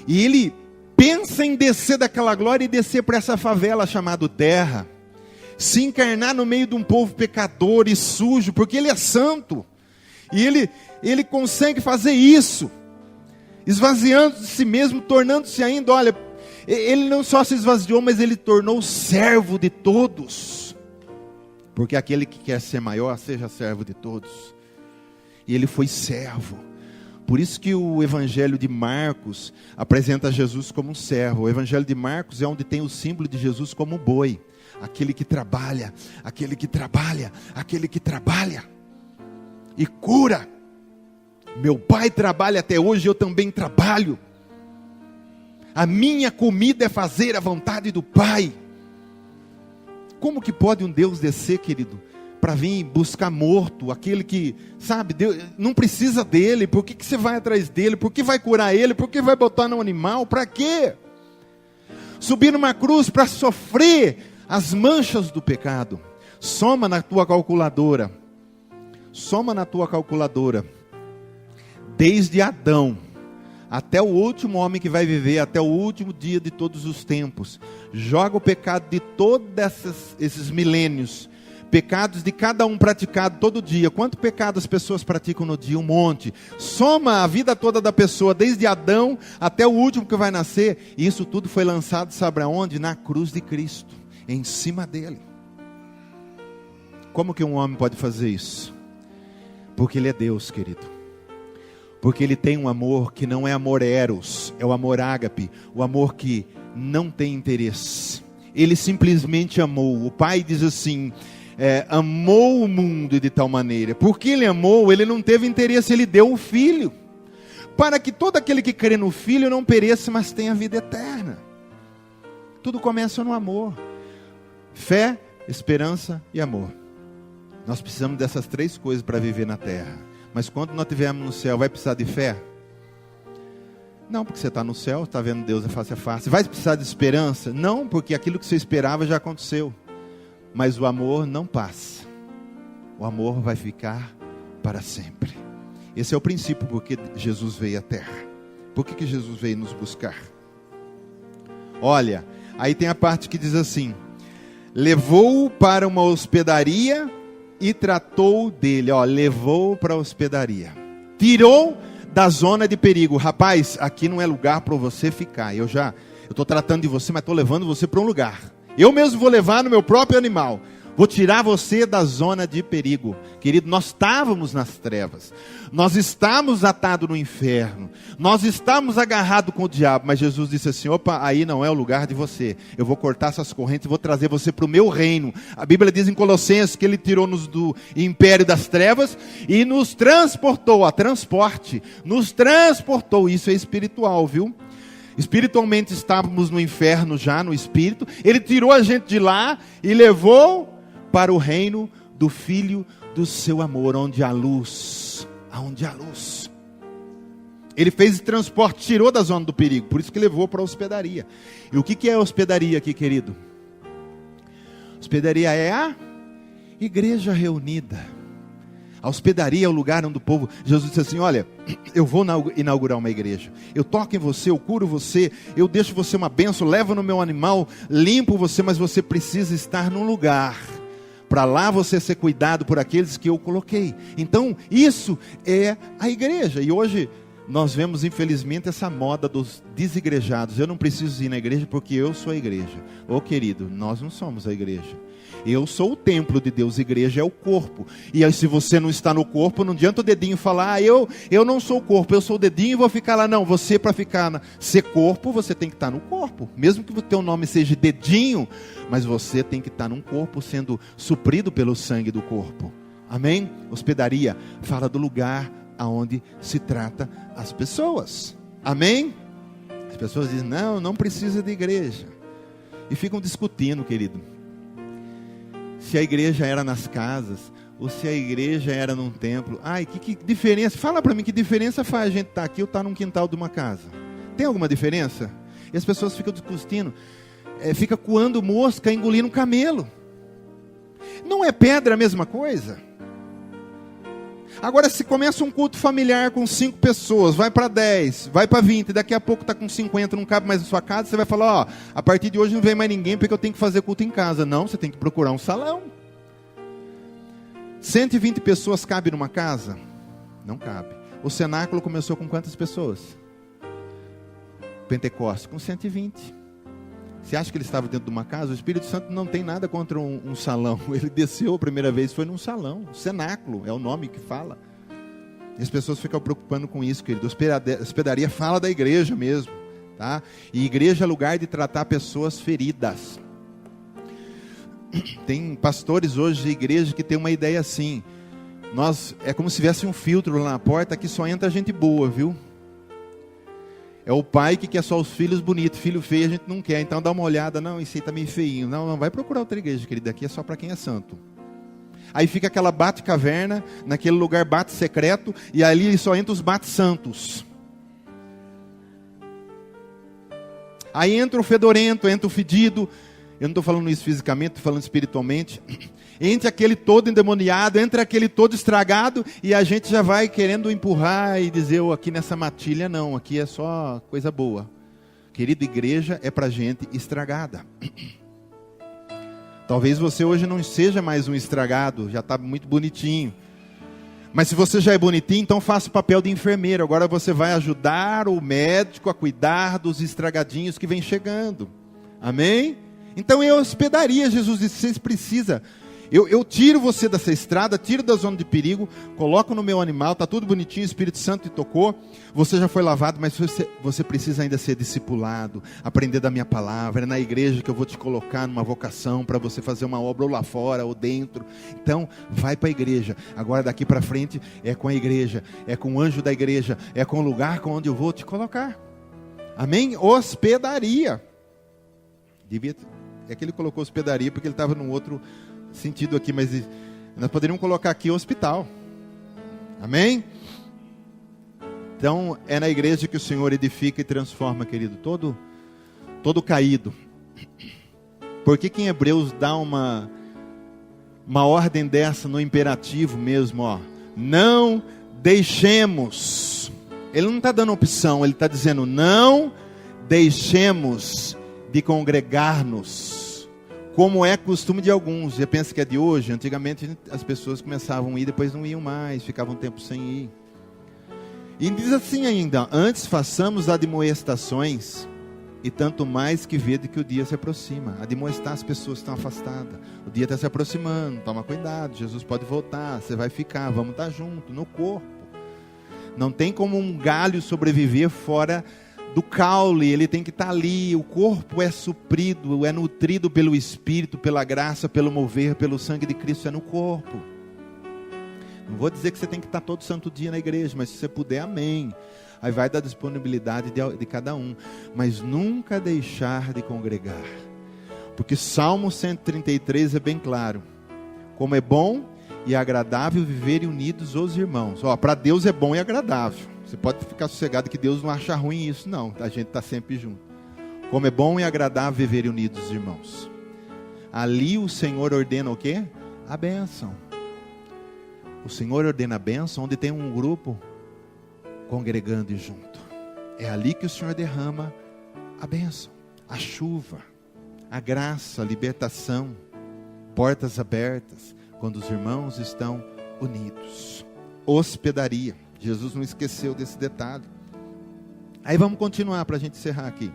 e ele pensa em descer daquela glória e descer para essa favela chamada terra, se encarnar no meio de um povo pecador e sujo, porque ele é santo, E ele consegue fazer isso, esvaziando de si mesmo, tornando-se ainda, olha, ele não só se esvaziou, mas ele tornou servo de todos. Porque aquele que quer ser maior, seja servo de todos. E ele foi servo. Por isso que o Evangelho de Marcos apresenta Jesus como um servo. O Evangelho de Marcos é onde tem o símbolo de Jesus como um boi. Aquele que trabalha, aquele que trabalha, aquele que trabalha e cura. Meu pai trabalha até hoje, eu também trabalho. A minha comida é fazer a vontade do Pai. Como que pode um Deus descer, querido, para vir buscar morto, aquele que, sabe, Deus não precisa dele, por que você vai atrás dele, por que vai curar ele, por que vai botar no animal, para quê? Subir numa cruz para sofrer as manchas do pecado. Soma na tua calculadora, desde Adão, até o último homem que vai viver, até o último dia de todos os tempos, joga o pecado de todos esses milênios, pecados de cada um praticado todo dia. Quanto pecado as pessoas praticam no dia? Um monte. Soma a vida toda da pessoa, desde Adão até o último que vai nascer, e isso tudo foi lançado, sabe aonde? Na cruz de Cristo, em cima dele. Como que um homem pode fazer isso? Porque ele é Deus, querido. Porque ele tem um amor que não é amor eros, é o amor ágape, o amor que não tem interesse. Ele simplesmente amou. O Pai diz assim, amou o mundo de tal maneira. Porque ele amou, ele não teve interesse, ele deu o Filho. Para que todo aquele que crê no Filho não pereça, mas tenha vida eterna. Tudo começa no amor. Fé, esperança e amor. Nós precisamos dessas três coisas para viver na terra. Mas quando nós estivermos no céu, vai precisar de fé? Não, porque você está no céu, está vendo Deus face a face. Vai precisar de esperança? Não, porque aquilo que você esperava já aconteceu. Mas o amor não passa. O amor vai ficar para sempre. Esse é o princípio porque Jesus veio à terra. Por que Jesus veio nos buscar? Olha, aí tem a parte que diz assim: levou-o para uma hospedaria e tratou dele, levou para a hospedaria, tirou da zona de perigo. Rapaz, aqui não é lugar para você ficar. Eu estou tratando de você, mas estou levando você para um lugar. Eu mesmo vou levar no meu próprio animal. Vou tirar você da zona de perigo. Querido, nós estávamos nas trevas. Nós estávamos atados no inferno. Nós estávamos agarrados com o diabo. Mas Jesus disse assim, opa, aí não é o lugar de você. Eu vou cortar essas correntes e vou trazer você para o meu reino. A Bíblia diz em Colossenses que ele tirou-nos do império das trevas e nos transportou, transporte. Nos transportou, isso é espiritual, viu? Espiritualmente estávamos no inferno já, no espírito. Ele tirou a gente de lá e levou para o reino do Filho do seu amor, onde há luz. Aonde há luz. Ele fez esse transporte, tirou da zona do perigo. Por isso que levou para a hospedaria. E o que é hospedaria aqui, querido? Hospedaria é a igreja reunida. A hospedaria é o lugar onde o povo... Jesus disse assim, olha, eu vou inaugurar uma igreja. Eu toco em você, eu curo você, eu deixo você uma bênção, levo no meu animal, limpo você, mas você precisa estar num lugar. Para lá você ser cuidado por aqueles que eu coloquei. Então, isso é a igreja. E hoje nós vemos, infelizmente, essa moda dos desigrejados. Eu não preciso ir na igreja porque eu sou a igreja. Ô querido, nós não somos a igreja. Eu sou o templo de Deus, a igreja é o corpo. E aí, se você não está no corpo, não adianta o dedinho falar, eu não sou o corpo, eu sou o dedinho e vou ficar lá. Não, você para ser corpo, você tem que estar no corpo. Mesmo que o teu nome seja dedinho, mas você tem que estar num corpo sendo suprido pelo sangue do corpo. Amém? Hospedaria fala do lugar aonde se trata as pessoas. Amém? As pessoas dizem, não precisa de igreja. E ficam discutindo, querido. Se a igreja era nas casas, ou se a igreja era num templo. Ai, que diferença, fala para mim, que diferença faz a gente estar aqui ou estar num quintal de uma casa? Tem alguma diferença? E as pessoas ficam discutindo, fica coando mosca, engolindo um camelo. Não é pedra a mesma coisa? Agora, se começa um culto familiar com 5 pessoas, vai para 10, vai para 20, daqui a pouco está com 50, não cabe mais na sua casa, você vai falar, a partir de hoje não vem mais ninguém porque eu tenho que fazer culto em casa. Não, você tem que procurar um salão. 120 pessoas cabem numa casa? Não cabe. O cenáculo começou com quantas pessoas? Pentecostes com 120. Você acha que ele estava dentro de uma casa? O Espírito Santo não tem nada contra um salão. Ele desceu a primeira vez, foi num salão. Cenáculo é o nome que fala. E as pessoas ficam preocupando com isso, querido. Hospedaria fala da igreja mesmo, tá? E igreja é lugar de tratar pessoas feridas. Tem pastores hoje de igreja que tem uma ideia assim: é como se tivesse um filtro lá na porta que só entra gente boa, viu? É o pai que quer só os filhos bonitos, filho feio a gente não quer, então dá uma olhada, não, esse aí tá meio feinho. Não, vai procurar outra igreja, querido, aqui é só para quem é santo. Aí fica aquela bate-caverna, naquele lugar bate-secreto, e ali só entra os bate-santos. Aí entra o fedorento, entra o fedido. Eu não estou falando isso fisicamente, estou falando espiritualmente. Entre aquele todo endemoniado, entre aquele todo estragado, e a gente já vai querendo empurrar e dizer, aqui nessa matilha não, aqui é só coisa boa. Querido, igreja é para gente estragada. Talvez você hoje não seja mais um estragado, já está muito bonitinho. Mas se você já é bonitinho, então faça o papel de enfermeiro. Agora você vai ajudar o médico a cuidar dos estragadinhos que vem chegando. Amém? Então eu hospedaria, Jesus disse, vocês precisam. Eu tiro você dessa estrada, tiro da zona de perigo, coloco no meu animal, está tudo bonitinho, o Espírito Santo te tocou, você já foi lavado, mas você precisa ainda ser discipulado, aprender da minha palavra, é na igreja que eu vou te colocar numa vocação, para você fazer uma obra ou lá fora, ou dentro. Então, vai para a igreja, agora daqui para frente, é com a igreja, é com o anjo da igreja, é com o lugar onde eu vou te colocar. Amém? Hospedaria. É que ele colocou hospedaria, porque ele estava num outro sentido aqui, mas nós poderíamos colocar aqui hospital. Amém? Então é na igreja que o Senhor edifica e transforma, querido, todo caído. Por que em Hebreus dá uma ordem dessa no imperativo mesmo, ó? Não deixemos. Ele não está dando opção, ele está dizendo não deixemos de congregar-nos, como é costume de alguns. Você pensa que é de hoje? Antigamente as pessoas começavam a ir, depois não iam mais, ficavam um tempo sem ir. E diz assim ainda: antes façamos admoestações, e tanto mais que vede que o dia se aproxima. Admoestar as pessoas que estão afastadas. O dia está se aproximando, toma cuidado, Jesus pode voltar, você vai ficar, vamos estar junto, no corpo. Não tem como um galho sobreviver fora do caule, ele tem que estar ali. O corpo é suprido, é nutrido pelo Espírito, pela graça, pelo mover, pelo sangue de Cristo, é no corpo. Não vou dizer que você tem que estar todo santo dia na igreja, mas se você puder, amém. Aí vai da disponibilidade de cada um, mas nunca deixar de congregar, porque Salmo 133 é bem claro: como é bom e agradável viverem unidos os irmãos. Para Deus é bom e agradável. Você pode ficar sossegado que Deus não acha ruim isso, não. A gente está sempre junto. Como é bom e agradável viverem unidos os irmãos. Ali o Senhor ordena o quê? A bênção. O Senhor ordena a bênção onde tem um grupo congregando e junto. É ali que o Senhor derrama a bênção, a chuva, a graça, a libertação, portas abertas, quando os irmãos estão unidos. Hospedaria. Jesus não esqueceu desse detalhe. Aí vamos continuar para a gente encerrar aqui.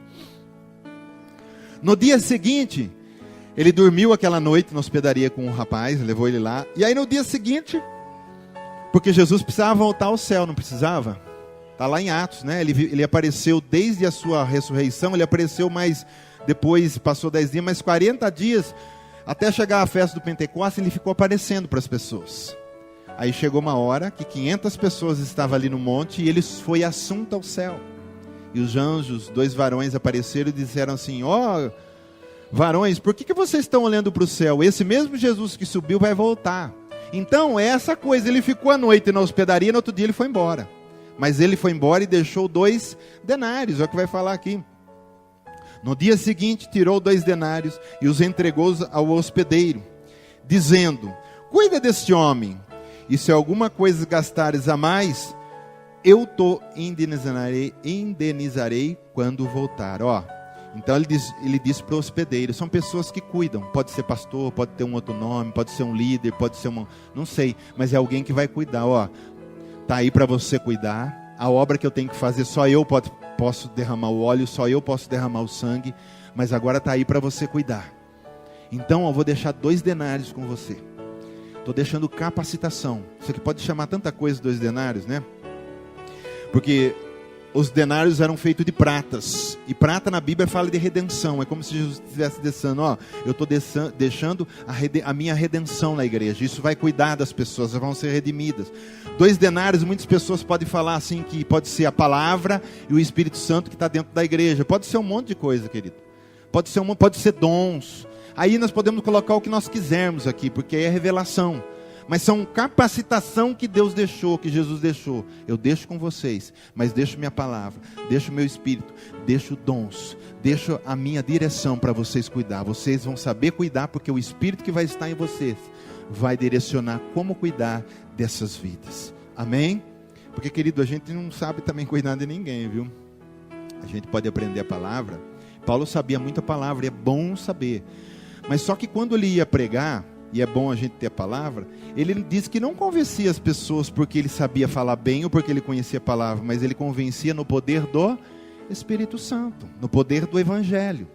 No dia seguinte, ele dormiu aquela noite na hospedaria com um rapaz, levou ele lá. E aí no dia seguinte, porque Jesus precisava voltar ao céu, não precisava? Está lá em Atos, né? Ele apareceu desde a sua ressurreição, ele apareceu mais, depois passou 10 dias, mais 40 dias, até chegar à festa do Pentecostes, ele ficou aparecendo para as pessoas. Aí chegou uma hora que 500 pessoas estavam ali no monte e ele foi assunto ao céu. E os anjos, 2 varões apareceram e disseram assim: varões, por que vocês estão olhando para o céu? Esse mesmo Jesus que subiu vai voltar. Então é essa coisa, ele ficou a noite na hospedaria, no outro dia ele foi embora. Mas ele foi embora e deixou 2 denários, é o que vai falar aqui. No dia seguinte tirou 2 denários e os entregou ao hospedeiro, dizendo: cuida deste homem, e se alguma coisa gastares a mais, eu indenizarei quando voltar. Então ele diz para o hospedeiro, são pessoas que cuidam, pode ser pastor, pode ter um outro nome, pode ser um líder, pode ser não sei, mas é alguém que vai cuidar. está aí para você cuidar. A obra que eu tenho que fazer, só eu posso derramar o óleo, só eu posso derramar o sangue, mas agora está aí para você cuidar. Então eu vou deixar 2 denários com você. Estou deixando capacitação. Isso aqui pode chamar tanta coisa, 2 denários, né? Porque os denários eram feitos de pratas. E prata na Bíblia fala de redenção. É como se Jesus estivesse deixando, eu estou deixando a minha redenção na igreja. Isso vai cuidar das pessoas, elas vão ser redimidas. 2 denários, muitas pessoas podem falar assim, que pode ser a palavra e o Espírito Santo que está dentro da igreja. Pode ser um monte de coisa, querido. Pode ser dons. Aí nós podemos colocar o que nós quisermos aqui, porque é revelação. Mas são capacitação que Deus deixou, que Jesus deixou. Eu deixo com vocês, mas deixo minha palavra, deixo meu espírito, deixo dons, deixo a minha direção para vocês cuidar. Vocês vão saber cuidar, porque o Espírito que vai estar em vocês vai direcionar como cuidar dessas vidas. Amém? Porque, querido, a gente não sabe também cuidar de ninguém, viu? A gente pode aprender a palavra. Paulo sabia muita palavra, e é bom saber. Mas só que quando ele ia pregar, e é bom a gente ter a palavra, ele disse que não convencia as pessoas porque ele sabia falar bem ou porque ele conhecia a palavra, mas ele convencia no poder do Espírito Santo, no poder do Evangelho.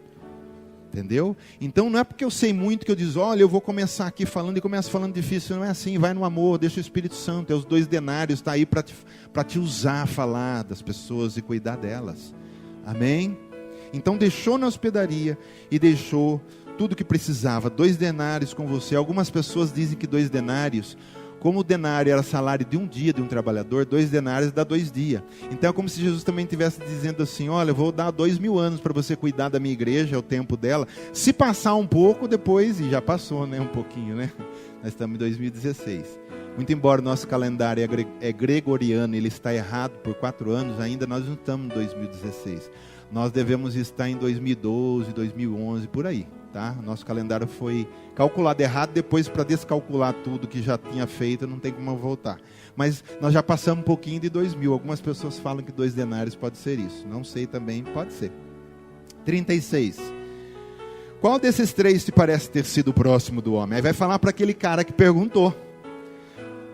Entendeu? Então não é porque eu sei muito que eu digo, olha, eu vou começar aqui falando e começo falando difícil. Não é assim, vai no amor, deixa o Espírito Santo, é os 2 denários, está aí para te usar a falar das pessoas e cuidar delas. Amém? Então deixou na hospedaria e deixou tudo que precisava, 2 denários com você. Algumas pessoas dizem que 2 denários, como o denário era salário de um dia de um trabalhador, 2 denários dá 2 dias. Então é como se Jesus também estivesse dizendo assim, olha, eu vou dar 2000 anos para você cuidar da minha igreja, é o tempo dela. Se passar um pouco depois, e já passou, né, um pouquinho, né? Nós estamos em 2016. Muito embora o nosso calendário é gregoriano, ele está errado por 4 anos, ainda nós não estamos em 2016. Nós devemos estar em 2012, 2011, por aí. Tá? Nosso calendário foi calculado errado, depois para descalcular tudo que já tinha feito, não tem como voltar. Mas nós já passamos um pouquinho de 2000, algumas pessoas falam que 2 denários pode ser isso, não sei também, pode ser. 36. Qual desses 3 te parece ter sido o próximo do homem? Aí vai falar para aquele cara que perguntou.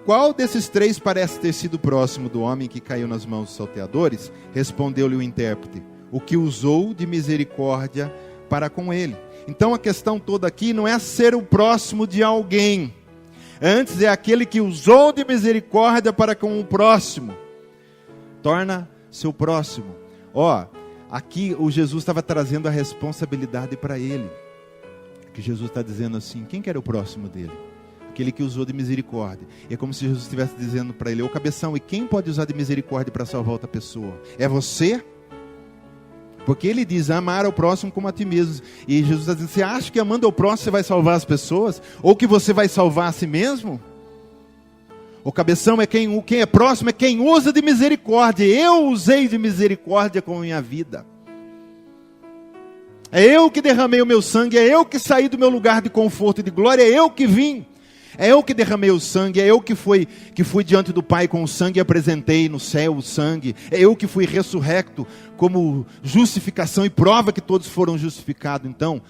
Qual desses 3 parece ter sido o próximo do homem que caiu nas mãos dos salteadores? Respondeu-lhe o intérprete, o que usou de misericórdia para com ele. Então a questão toda aqui não é ser o próximo de alguém. Antes é aquele que usou de misericórdia para com o próximo. Torna seu próximo. Aqui o Jesus estava trazendo a responsabilidade para ele. Que Jesus está dizendo assim, quem que era o próximo dele? Aquele que usou de misericórdia. E é como se Jesus estivesse dizendo para ele, ô cabeção, e quem pode usar de misericórdia para salvar outra pessoa? É você? Porque ele diz, amar ao próximo como a ti mesmo. E Jesus está dizendo, você acha que amando ao próximo você vai salvar as pessoas? Ou que você vai salvar a si mesmo? O cabeção é quem é próximo, é quem usa de misericórdia. Eu usei de misericórdia com a minha vida. É eu que derramei o meu sangue, é eu que saí do meu lugar de conforto e de glória, é eu que vim. É eu que derramei o sangue, é eu que fui diante do Pai com o sangue e apresentei no céu o sangue. É eu que fui ressurrecto como justificação e prova que todos foram justificados. Então,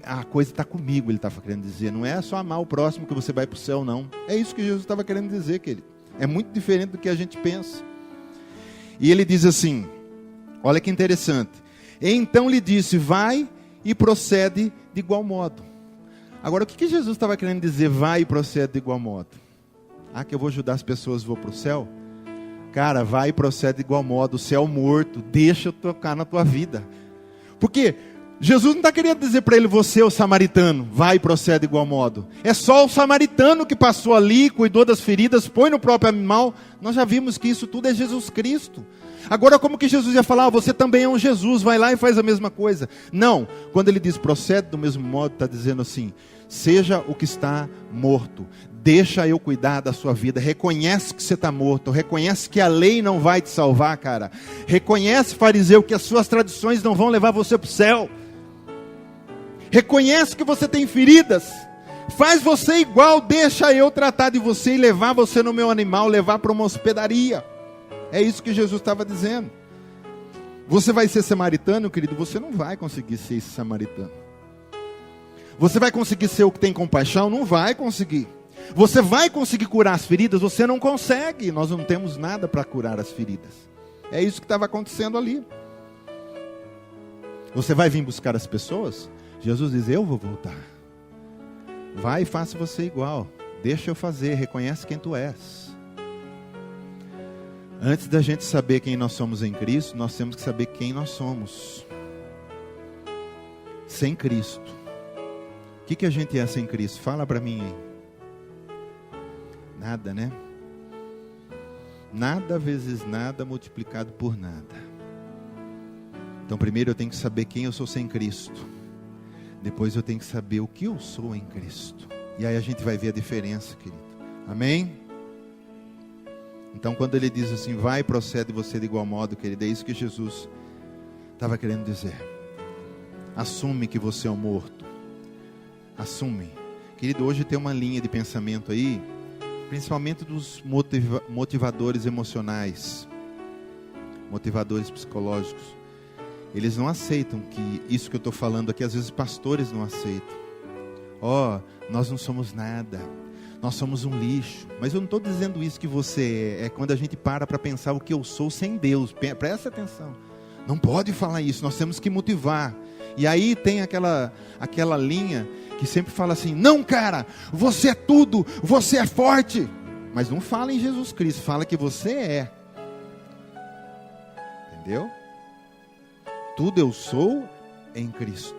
a coisa está comigo, ele estava querendo dizer. Não é só amar o próximo que você vai para o céu, não. É isso que Jesus estava querendo dizer, querido. É muito diferente do que a gente pensa. E ele diz assim, olha que interessante. Então lhe disse, vai e procede de igual modo. Agora, o que Jesus estava querendo dizer, vai e procede de igual modo? Que eu vou ajudar as pessoas, vou para o céu? Cara, vai e procede de igual modo, o céu morto, deixa eu tocar na tua vida. Porque Jesus não está querendo dizer para ele, você é o samaritano, vai e procede de igual modo. É só o samaritano que passou ali, cuidou das feridas, põe no próprio animal. Nós já vimos que isso tudo é Jesus Cristo. Agora, como que Jesus ia falar, você também é um Jesus, vai lá e faz a mesma coisa? Não, quando ele diz procede do mesmo modo, está dizendo assim, seja o que está morto, deixa eu cuidar da sua vida, reconhece que você está morto, reconhece que a lei não vai te salvar, cara, reconhece, fariseu, que as suas tradições não vão levar você para o céu, reconhece que você tem feridas, faz você igual, deixa eu tratar de você e levar você no meu animal, levar para uma hospedaria. É isso que Jesus estava dizendo. Você vai ser samaritano, querido? Você não vai conseguir ser esse samaritano. Você vai conseguir ser o que tem compaixão? Não vai conseguir. Você vai conseguir curar as feridas? Você não consegue. Nós não temos nada para curar as feridas. É isso que estava acontecendo ali. Você vai vir buscar as pessoas? Jesus diz, eu vou voltar. Vai e faça você igual. Deixa eu fazer, reconhece quem tu és. Antes da gente saber quem nós somos em Cristo, nós temos que saber quem nós somos. Sem Cristo. O que a gente é sem Cristo? Fala para mim aí. Nada, né? Nada vezes nada multiplicado por nada. Então primeiro eu tenho que saber quem eu sou sem Cristo. Depois eu tenho que saber o que eu sou em Cristo. E aí a gente vai ver a diferença, querido. Amém? Então quando ele diz assim, vai e procede você de igual modo, querido, é isso que Jesus estava querendo dizer. Assume que você é um morto. Assume. Querido, hoje tem uma linha de pensamento aí, principalmente dos motivadores emocionais, motivadores psicológicos. Eles não aceitam que isso que eu estou falando aqui, às vezes pastores não aceitam. Nós não somos nada, nós somos um lixo. Mas eu não estou dizendo isso que você é quando a gente para pensar o que eu sou sem Deus. Presta atenção, não pode falar isso, nós temos que motivar. E aí tem aquela linha que sempre fala assim, não cara, você é tudo, você é forte. Mas não fala em Jesus Cristo, fala que você é. Entendeu? Tudo eu sou em Cristo.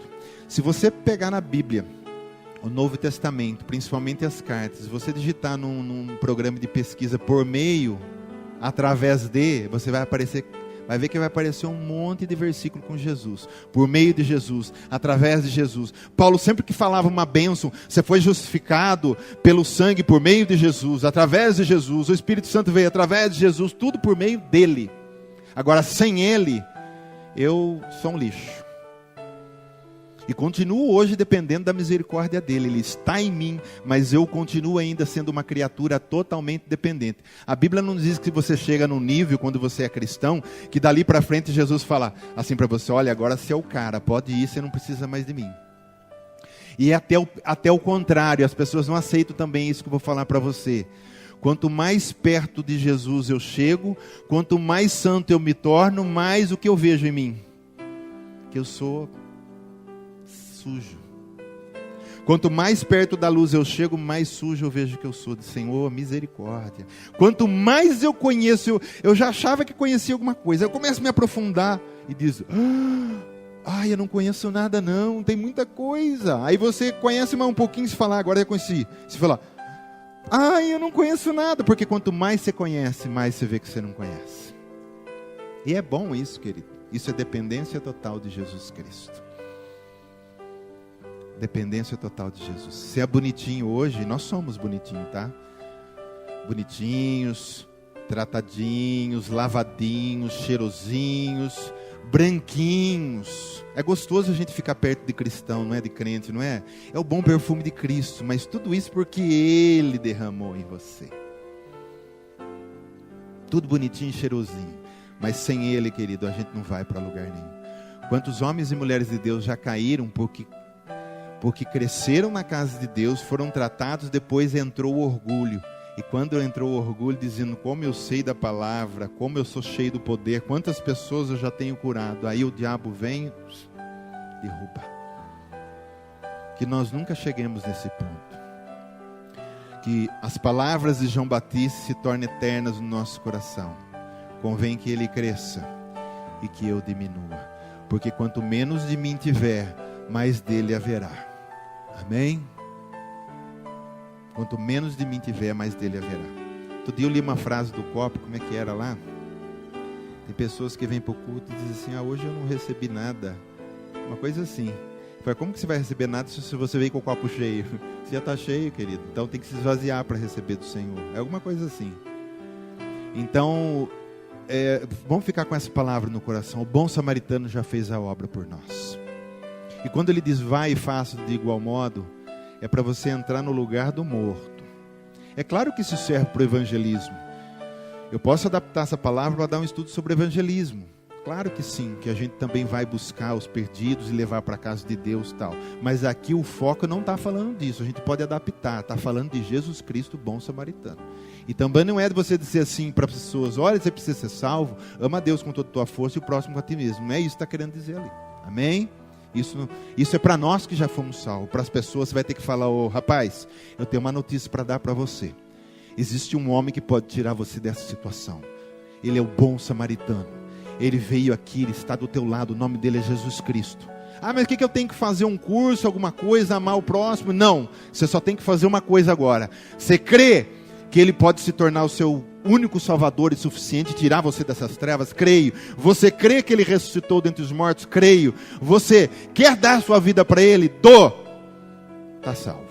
Se você pegar na Bíblia, o Novo Testamento, principalmente as cartas, se você digitar num programa de pesquisa por meio, através de, você vai ver que vai aparecer um monte de versículo com Jesus, por meio de Jesus, através de Jesus. Paulo sempre que falava uma bênção, você foi justificado pelo sangue por meio de Jesus, através de Jesus, o Espírito Santo veio através de Jesus, tudo por meio dele. Agora sem ele, eu sou um lixo. E continuo hoje dependendo da misericórdia dele. Ele está em mim, mas eu continuo ainda sendo uma criatura totalmente dependente. A Bíblia não diz que você chega num nível, quando você é cristão, que dali para frente Jesus fala assim para você, olha, agora você é o cara, pode ir, você não precisa mais de mim. E até o contrário, as pessoas não aceitam também isso que eu vou falar para você. Quanto mais perto de Jesus eu chego, quanto mais santo eu me torno, mais o que eu vejo em mim? Que eu sou sujo. Quanto mais perto da luz eu chego, mais sujo eu vejo que eu sou. Senhor, misericórdia. Quanto mais eu conheço, eu já achava que conhecia alguma coisa. Eu começo a me aprofundar e diz, eu não conheço nada não, tem muita coisa. Aí você conhece mais um pouquinho e se falar, agora eu conheci. Se falar, eu não conheço nada, porque quanto mais você conhece, mais você vê que você não conhece. E é bom isso, querido. Isso é dependência total de Jesus Cristo. Dependência total de Jesus. Se é bonitinho hoje, nós somos bonitinhos, tá? Bonitinhos, tratadinhos, lavadinhos, cheirosinhos, branquinhos. É gostoso a gente ficar perto de cristão, não é? De crente, não é? É o bom perfume de Cristo, mas tudo isso porque Ele derramou em você. Tudo bonitinho e cheirosinho. Mas sem Ele, querido, a gente não vai para lugar nenhum. Quantos homens e mulheres de Deus já caíram porque cresceram na casa de Deus, foram tratados, depois entrou o orgulho. E quando entrou o orgulho, dizendo, como eu sei da palavra, como eu sou cheio do poder, quantas pessoas eu já tenho curado. Aí o diabo vem e derruba. Que nós nunca cheguemos nesse ponto. Que as palavras de João Batista se tornem eternas no nosso coração. Convém que ele cresça e que eu diminua. Porque quanto menos de mim tiver, mais dele haverá. Amém? Quanto menos de mim tiver, mais dele haverá. Outro dia eu li uma frase do copo, como é que era lá? Tem pessoas que vêm para o culto e dizem assim, hoje eu não recebi nada. Uma coisa assim. Falei, como que você vai receber nada se você veio com o copo cheio? Você já está cheio, querido. Então tem que se esvaziar para receber do Senhor. É alguma coisa assim. Então, vamos ficar com essa palavra no coração. O bom samaritano já fez a obra por nós. E quando ele diz, vai e faça de igual modo, é para você entrar no lugar do morto. É claro que isso serve para o evangelismo. Eu posso adaptar essa palavra para dar um estudo sobre evangelismo. Claro que sim, que a gente também vai buscar os perdidos e levar para a casa de Deus e tal. Mas aqui o foco não está falando disso, a gente pode adaptar, está falando de Jesus Cristo, bom samaritano. E também não é de você dizer assim para as pessoas, olha, você precisa ser salvo, ama a Deus com toda a tua força e o próximo com a ti mesmo. Não é isso que está querendo dizer ali. Amém? Isso é para nós que já fomos salvos. Para as pessoas você vai ter que falar, rapaz, eu tenho uma notícia para dar para você. Existe um homem que pode tirar você dessa situação. Ele é o bom samaritano. Ele veio aqui, ele está do teu lado, o nome dele é Jesus Cristo. Ah, mas o que eu tenho que fazer? Um curso, alguma coisa, amar o próximo? Não, você só tem que fazer uma coisa agora. Você crê que ele pode se tornar o seu único salvador e suficiente, tirar você dessas trevas? Creio. Você crê que ele ressuscitou dentre os mortos? Creio. Você quer dar sua vida para ele? Está salvo.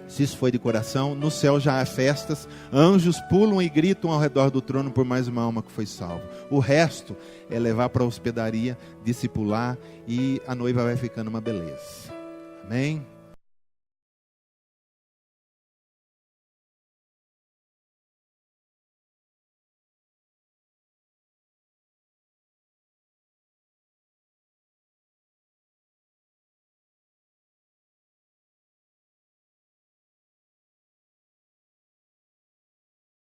Se isso foi de coração, no céu já há festas, anjos pulam e gritam ao redor do trono por mais uma alma que foi salva. O resto é levar para a hospedaria, discipular, e a noiva vai ficando uma beleza. Amém?